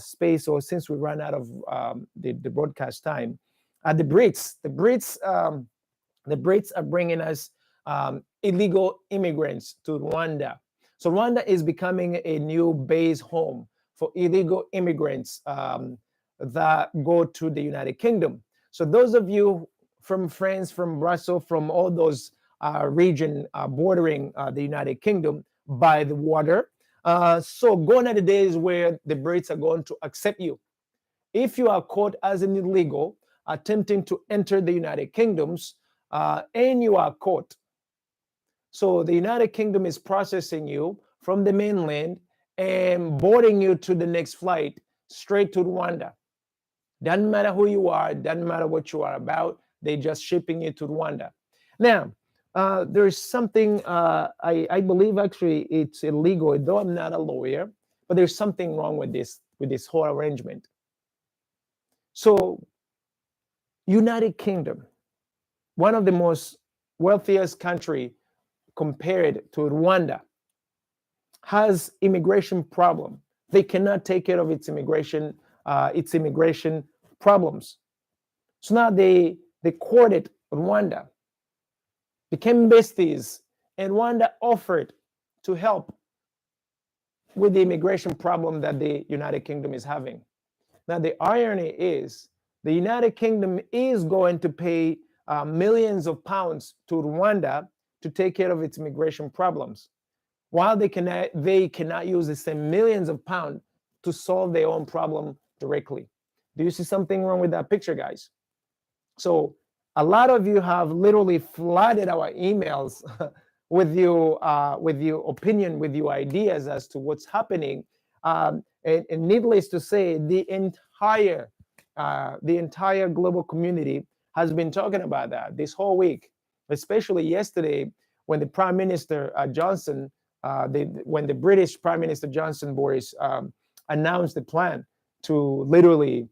space, or since we ran out of the broadcast time, the Brits are bringing us illegal immigrants to Rwanda. So Rwanda is becoming a new base home for illegal immigrants that go to the United Kingdom. So those of you from France, from Brussels, from all those region bordering the United Kingdom by the water, so gone are the days where the Brits are going to accept you. If you are caught as an illegal attempting to enter the United Kingdoms, and you are caught, so the United Kingdom is processing you from the mainland and boarding you to the next flight straight to Rwanda. Doesn't matter who you are, doesn't matter what you are about, they're just shipping you to Rwanda. Now, there's something, I believe actually it's illegal, though I'm not a lawyer, but there's something wrong with this whole arrangement. So, United Kingdom, one of the most wealthiest country compared to Rwanda, has immigration problem. They cannot take care of its immigration problems. So now they courted Rwanda, became besties, and Rwanda offered to help with the immigration problem that the United Kingdom is having. Now the irony is the United Kingdom is going to pay millions of pounds to Rwanda to take care of its immigration problems, while they cannot use the same millions of pounds to solve their own problem directly. Do you see something wrong with that picture, guys? So a lot of you have literally flooded our emails with your opinion, with your ideas as to what's happening. And needless to say, the entire global community has been talking about that this whole week, especially yesterday when the Prime Minister Johnson, when the British Prime Minister Johnson Boris announced the plan to literally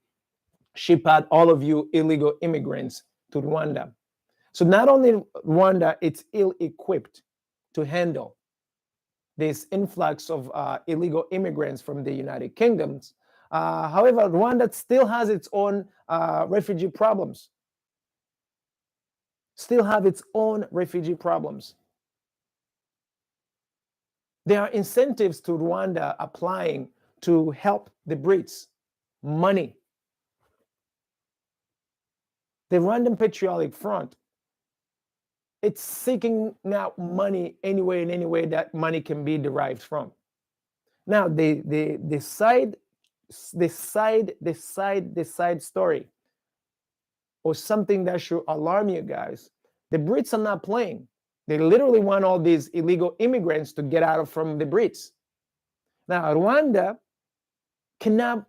ship out all of you illegal immigrants to Rwanda. So not only Rwanda, it's ill-equipped to handle this influx of illegal immigrants from the United Kingdoms. However, Rwanda still has its own refugee problems. Still have its own refugee problems. There are incentives to Rwanda applying to help the Brits. Money. The Rwandan Patriotic Front, it's seeking now money anywhere and any way that money can be derived from. Now, the side story, or something that should alarm you guys, the Brits are not playing. They literally want all these illegal immigrants to get out from the Brits. Now, Rwanda cannot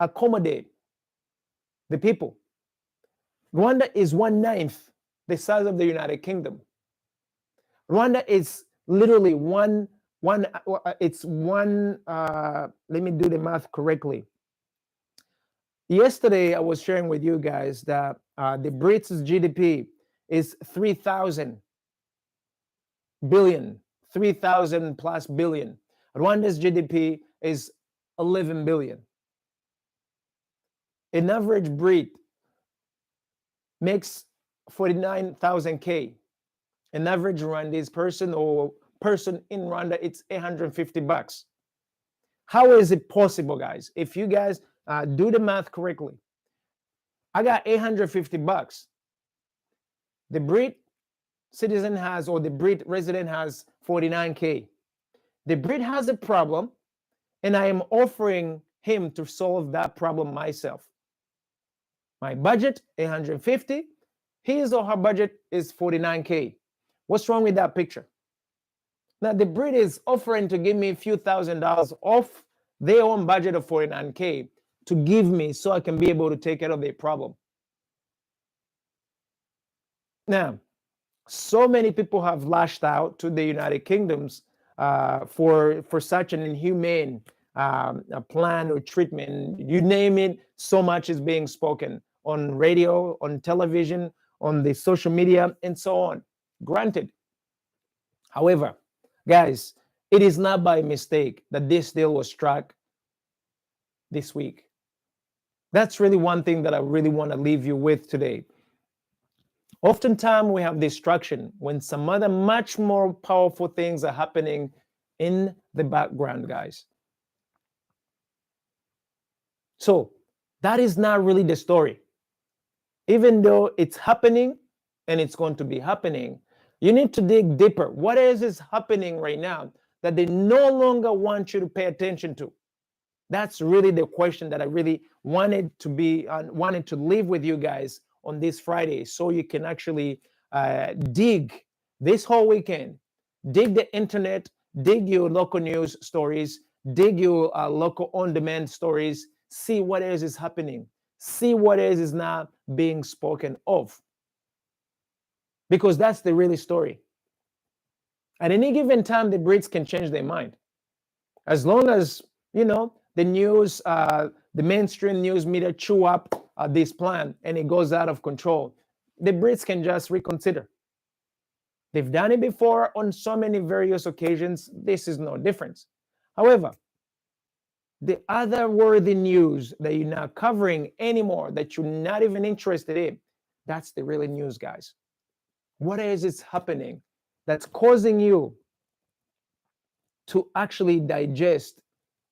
accommodate the people. Rwanda is 1/9 the size of the United Kingdom. Rwanda is literally 1 it's one, let me do the math correctly. Yesterday, I was sharing with you guys that the Brits' GDP is 3,000 billion, 3,000 plus billion. Rwanda's GDP is 11 billion. An average Brit makes 49,000 K. An average Rwandese person or person in Rwanda, it's 850 bucks. How is it possible, guys? If you guys do the math correctly, I got 850 bucks. The Brit citizen has, or the Brit resident has 49K. The Brit has a problem, and I am offering him to solve that problem myself. My budget, 850. His or her budget is 49K. What's wrong with that picture? Now, the Brit is offering to give me a few $1,000s off their own budget of 49K to give me so I can be able to take care of their problem. Now, so many people have lashed out to the United Kingdoms for such an inhumane plan or treatment. You name it, so much is being spoken on radio, on television, on the social media, and so on. Granted. However, guys, it is not by mistake that this deal was struck this week. That's really one thing that I really want to leave you with today. Oftentimes we have distraction when some other much more powerful things are happening in the background, guys. So that is not really the story. Even though it's happening and it's going to be happening, you need to dig deeper. What is happening right now that they no longer want you to pay attention to? That's really the question that I really wanted to leave with you guys on this Friday, so you can actually dig this whole weekend, dig the internet, dig your local news stories, dig your local on-demand stories, see what else is happening, see what else is not being spoken of. Because that's the real story. At any given time, the Brits can change their mind. As long as, the news, the mainstream news media chew up this plan and it goes out of control, the Brits can just reconsider. They've done it before on so many various occasions. This is no difference. However, the other worthy news that you're not covering anymore, that you're not even interested in, that's the real news, guys. What is happening that's causing you to actually digest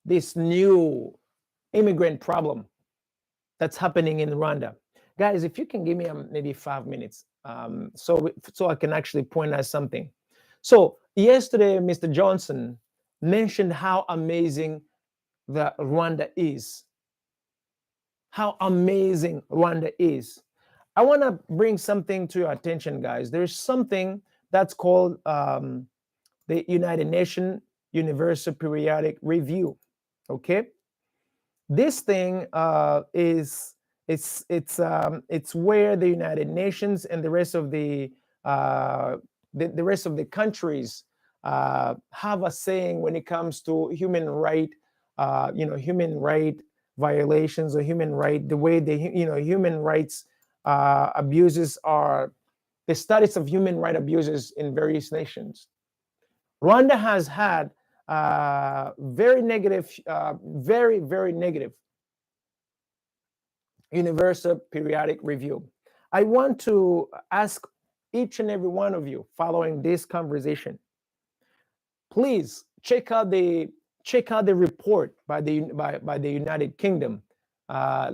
this new immigrant problem that's happening in Rwanda? Guys, if you can give me maybe 5 minutes, so I can actually point out something. So yesterday, Mr. Johnson mentioned how amazing that Rwanda is. How amazing Rwanda is. I want to bring something to your attention, guys. There's something that's called the United Nations Universal Periodic Review. Okay, this thing is where the United Nations and the rest of the rest of the countries have a saying when it comes to human right violations or the way human rights abuses are, the status of human right abuses in various nations. Rwanda has had very negative, very, very negative Universal Periodic Review. I want to ask each and every one of you following this conversation, please check out the report by the United Kingdom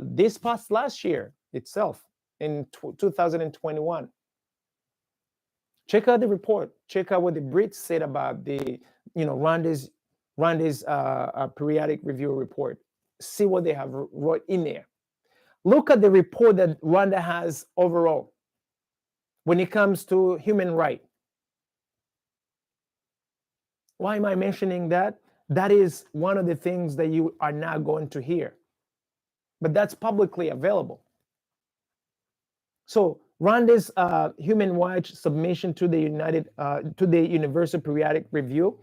this past last year itself in 2021. Check out the report. Check out what the Brits said about the Rwanda's periodic review report. See what they have wrote in there. Look at the report that Rwanda has overall when it comes to human rights. Why am I mentioning that? That is one of the things that you are not going to hear, but that's publicly available. So Rwanda's human rights submission to the Universal Periodic Review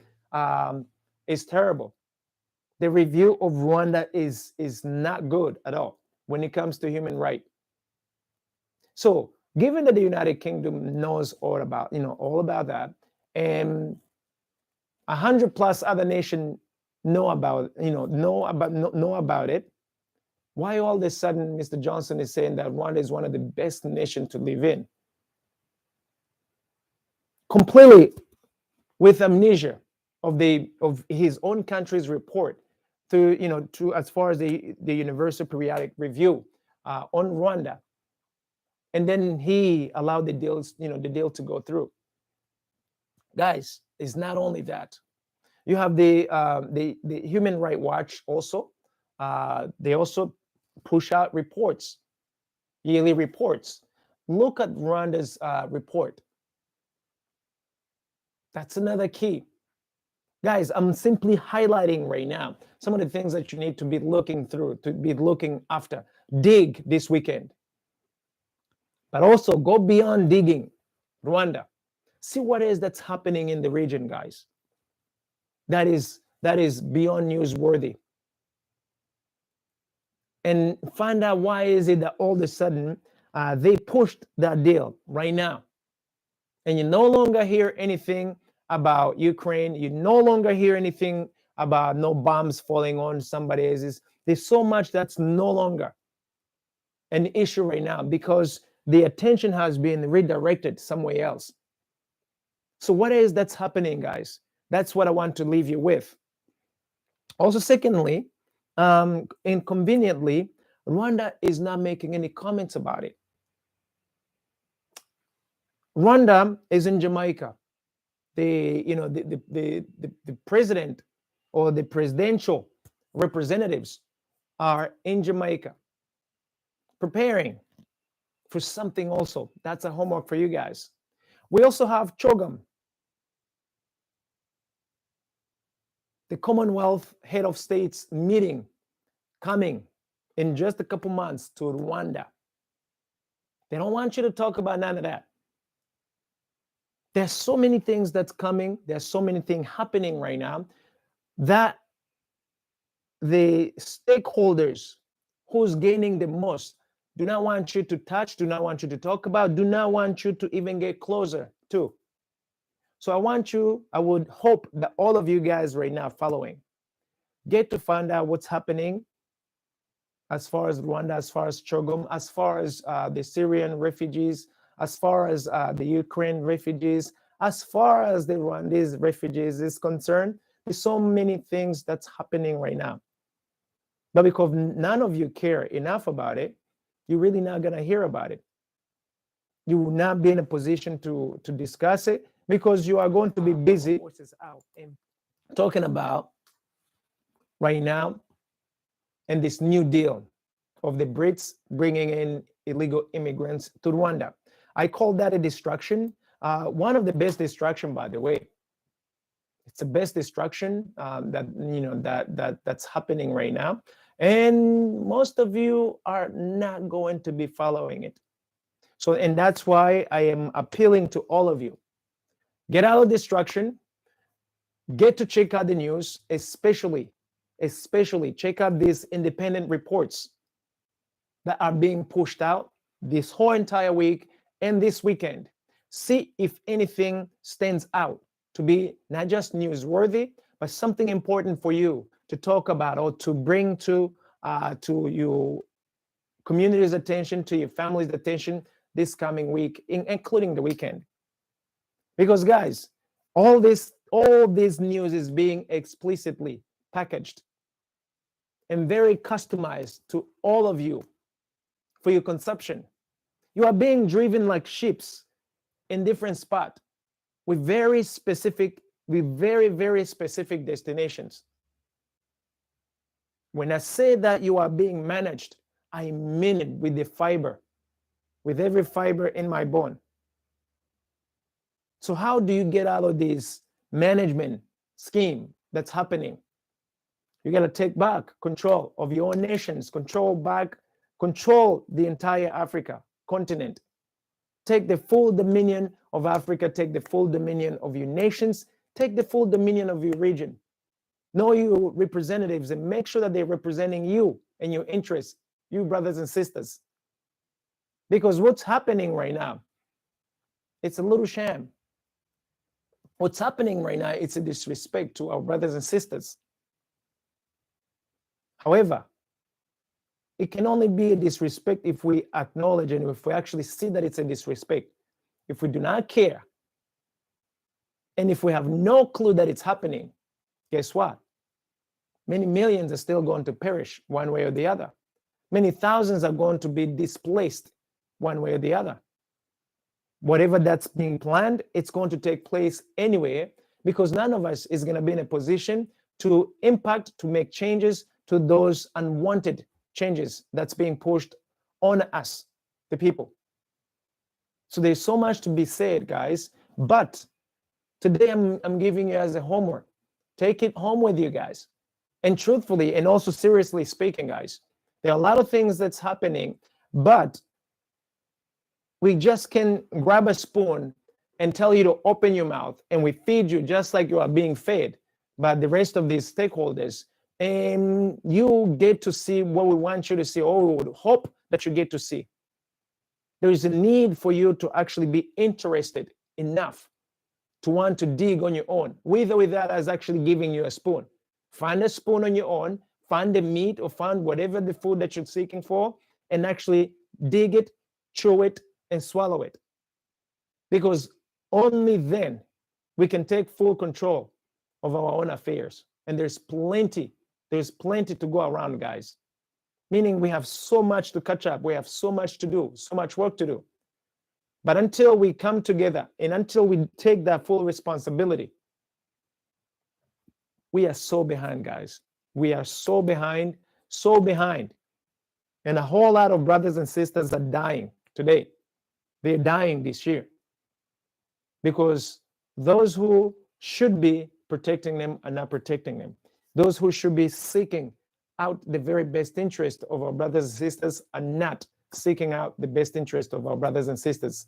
is terrible. The review of Rwanda is not good at all when it comes to human rights. So, given that the United Kingdom knows all about that, and 100+ other nations know about it, why all of a sudden Mr. Johnson is saying that Rwanda is one of the best nations to live in? Completely with amnesia of his own country's report to as far as the Universal Periodic Review on Rwanda, and then he allowed the deal to go through. Guys, it's not only that. You have the Human Rights Watch also. They also push out reports, yearly reports. Look at Rwanda's report. That's another key. Guys, I'm simply highlighting right now some of the things that you need to be looking through, to be looking after. Dig this weekend. But also go beyond digging Rwanda. See what is that's happening in the region, guys. That is beyond newsworthy. And find out why is it that all of a sudden they pushed that deal right now. And you no longer hear anything about Ukraine. You no longer hear anything about no bombs falling on somebody else's. There's so much that's no longer an issue right now because the attention has been redirected somewhere else. So what is that's happening, guys? That's what I want to leave you with. Also, secondly, inconveniently, Rwanda is not making any comments about it. Rwanda is in Jamaica. The president or the presidential representatives are in Jamaica preparing for something also. That's a homework for you guys. We also have CHOGM, the Commonwealth Head of States meeting coming in just a couple months to Rwanda. They don't want you to talk about none of that. There's so many things that's coming. There's so many things happening right now that the stakeholders who's gaining the most do not want you to touch, do not want you to talk about, do not want you to even get closer to. So I would hope that all of you guys right now following get to find out what's happening as far as Rwanda, as far as CHOGM, as far as the Syrian refugees, as far as the Ukraine refugees, as far as the Rwandese refugees is concerned. There's so many things that's happening right now. But because none of you care enough about it, you're really not going to hear about it. You will not be in a position to discuss it because you are going to be busy out and talking about right now and this new deal of the Brits bringing in illegal immigrants to Rwanda. I call that a distraction. One of the best distraction, by the way. It's the best distraction that's happening right now. And most of you are not going to be following it. So, and that's why I am appealing to all of you. Get out of distraction. Get to check out the news, especially check out these independent reports that are being pushed out this whole entire week and this weekend. See if anything stands out to be not just newsworthy, but something important for you to talk about or to bring to your community's attention, to your family's attention this coming week, including the weekend. Because guys, all this news is being explicitly packaged and very customized to all of you for your consumption. You are being driven like sheep in different spots with very, very specific destinations. When I say that you are being managed, I mean it with the fiber, with every fiber in my bone. So how do you get out of this management scheme that's happening? You got to take back control of your own nations, control the entire Africa continent. Take the full dominion of Africa, take the full dominion of your nations, Take the full dominion of your region. Know your representatives and make sure that they're representing you and your interests, you brothers and sisters. Because what's happening right now, it's a little sham. What's happening right now, it's a disrespect to our brothers and sisters. However, it can only be a disrespect if we acknowledge and if we actually see that it's a disrespect. If we do not care, and if we have no clue that it's happening, guess what? Many millions are still going to perish one way or the other. Many thousands are going to be displaced one way or the other. Whatever that's being planned, it's going to take place anyway, because none of us is going to be in a position to impact, to make changes to those unwanted changes that's being pushed on us, the people. So there's so much to be said, guys. But today I'm giving you as a homework. Take it home with you guys. And truthfully, and also seriously speaking, guys, there are a lot of things that's happening, but we just can grab a spoon and tell you to open your mouth, and we feed you just like you are being fed by the rest of these stakeholders. And you get to see what we want you to see, or we would hope that you get to see. There is a need for you to actually be interested enough to want to dig on your own, with or without us actually giving you a spoon. Find a spoon on your own, find the meat or find whatever the food that you're seeking for, and actually dig it, chew it, and swallow it. Because only then we can take full control of our own affairs. And there's plenty to go around, guys. Meaning we have so much to catch up. We have so much to do, so much work to do. But until we come together and until we take that full responsibility, we are so behind, guys. We are so behind, so behind. And a whole lot of brothers and sisters are dying today. They're dying this year because those who should be protecting them are not protecting them. Those who should be seeking out the very best interest of our brothers and sisters are not seeking out the best interest of our brothers and sisters.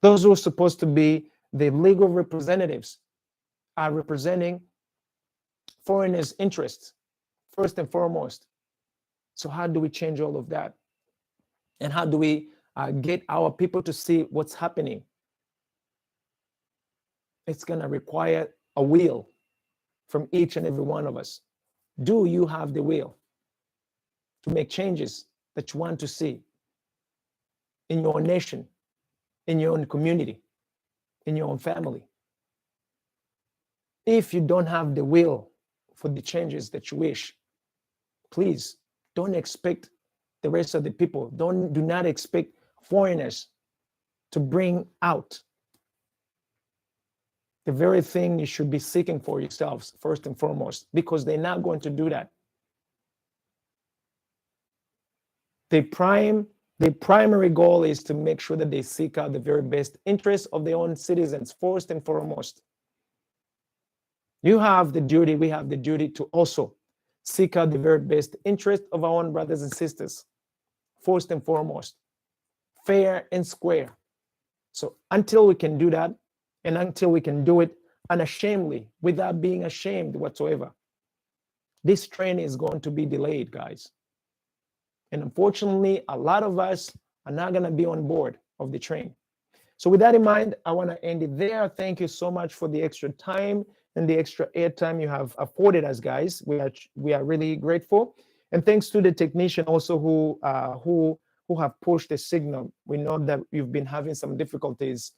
Those who are supposed to be the legal representatives are representing foreigners' interests first and foremost. So how do we change all of that? And how do we get our people to see what's happening? It's going to require a will from each and every one of us. Do you have the will to make changes that you want to see in your own nation, in your own community, in your own family? If you don't have the will for the changes that you wish, please don't expect the rest of the people. Do not expect foreigners to bring out the very thing you should be seeking for yourselves first and foremost, because they're not going to do that. The primary goal is to make sure that they seek out the very best interests of their own citizens first and foremost. You have the duty, we have the duty to also seek out the very best interest of our own brothers and sisters first and foremost, fair and square. So until we can do that, and until we can do it unashamedly, without being ashamed whatsoever, this train is going to be delayed, guys. And unfortunately, a lot of us are not going to be on board of the train. So with that in mind, I want to end it there. Thank you so much for the extra time and the extra airtime you have afforded us, guys. We are really grateful. And thanks to the technician also who have pushed the signal. We know that you've been having some difficulties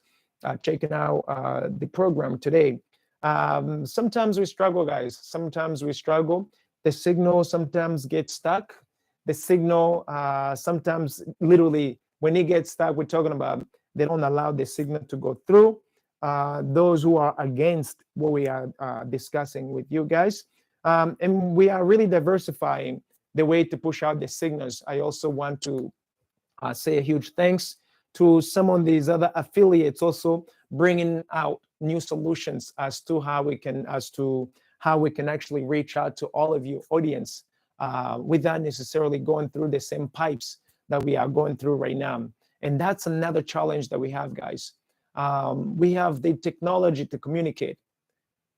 checking out the program today. Sometimes we struggle, guys. Sometimes we struggle. The signal sometimes gets stuck. The signal sometimes literally, when it gets stuck, we're talking about they don't allow the signal to go through. Those who are against what we are discussing with you guys. And we are really diversifying the way to push out the signals. I also want to say a huge thanks to some of these other affiliates also bringing out new solutions as to how we can actually reach out to all of you audience without necessarily going through the same pipes that we are going through right now. And that's another challenge that we have, guys. We have the technology to communicate,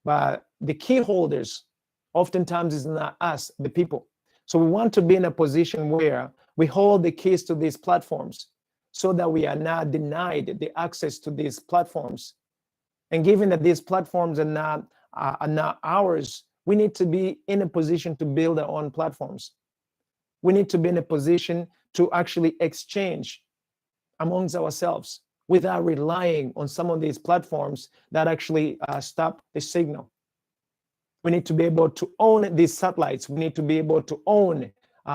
but the key holders oftentimes is not us, the people. So we want to be in a position where we hold the keys to these platforms so that we are not denied the access to these platforms. And given that these platforms are not ours, we need to be in a position to build our own platforms. We need to be in a position to actually exchange amongst ourselves without relying on some of these platforms that actually stop the signal. We need to be able to own these satellites. We need to be able to own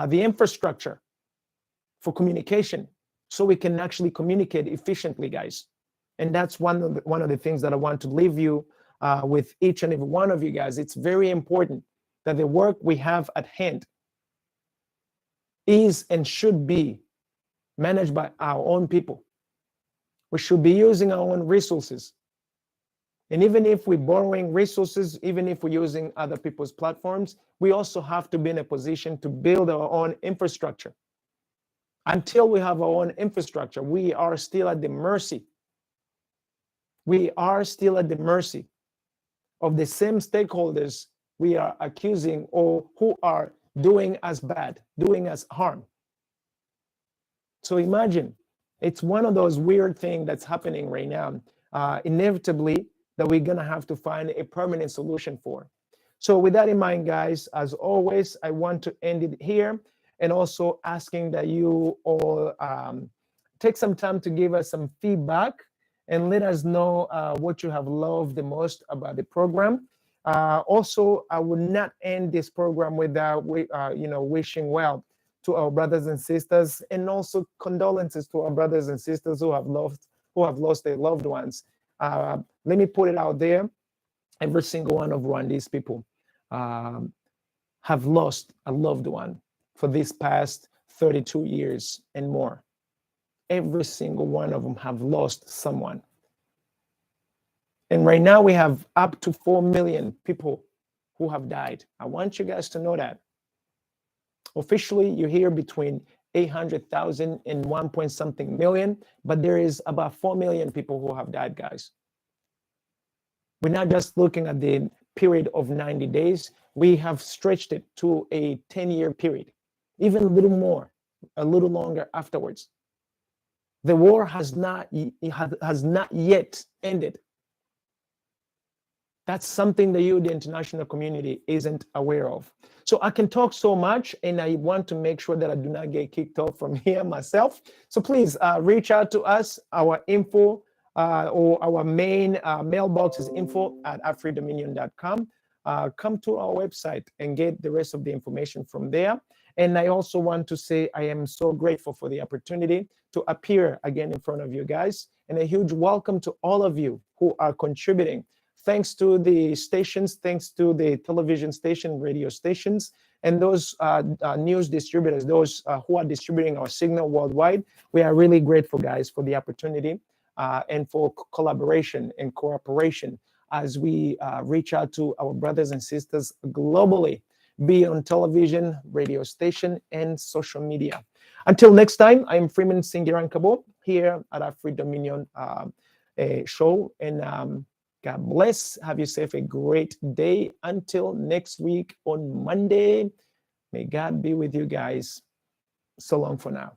the infrastructure for communication so we can actually communicate efficiently, guys. And that's one of the things that I want to leave you with each and every one of you guys. It's very important that the work we have at hand is and should be managed by our own people. We should be using our own resources. And even if we're borrowing resources, even if we're using other people's platforms, we also have to be in a position to build our own infrastructure. Until we have our own infrastructure, we are still at the mercy. We are still at the mercy of the same stakeholders we are accusing or who are doing us bad, doing us harm. So imagine, it's one of those weird things that's happening right now, inevitably, that we're gonna have to find a permanent solution for. So with that in mind, guys, as always, I want to end it here and also asking that you all take some time to give us some feedback and let us know what you have loved the most about the program. Also, I will not end this program without wishing well to our brothers and sisters, and also condolences to our brothers and sisters who have lost their loved ones. Let me put it out there. Every single one of Rwandese people have lost a loved one for these past 32 years and more. Every single one of them have lost someone. And right now we have up to 4 million people who have died. I want you guys to know that. Officially, you hear between 800,000 and 1 point something million, but there is about 4 million people who have died, guys. We're not just looking at the period of 90 days. We have stretched it to a 10-year period, even a little more, a little longer afterwards. The war has not yet ended. That's something that you, the international community, isn't aware of. So I can talk so much, and I want to make sure that I do not get kicked off from here myself. So please reach out to us. Our info or our main mailbox is info@afridominion.com. Come to our website and get the rest of the information from there. And I also want to say I am so grateful for the opportunity to appear again in front of you guys. And a huge welcome to all of you who are contributing. Thanks to the stations, thanks to the television station, radio stations, and those news distributors, those who are distributing our signal worldwide. We are really grateful, guys, for the opportunity and for collaboration and cooperation as we reach out to our brothers and sisters globally, be on television, radio station, and social media. Until next time, I'm Freeman Singirankabo here at our Free Dominion show. And God bless. Have yourself a great day. Until next week on Monday, may God be with you guys. So long for now.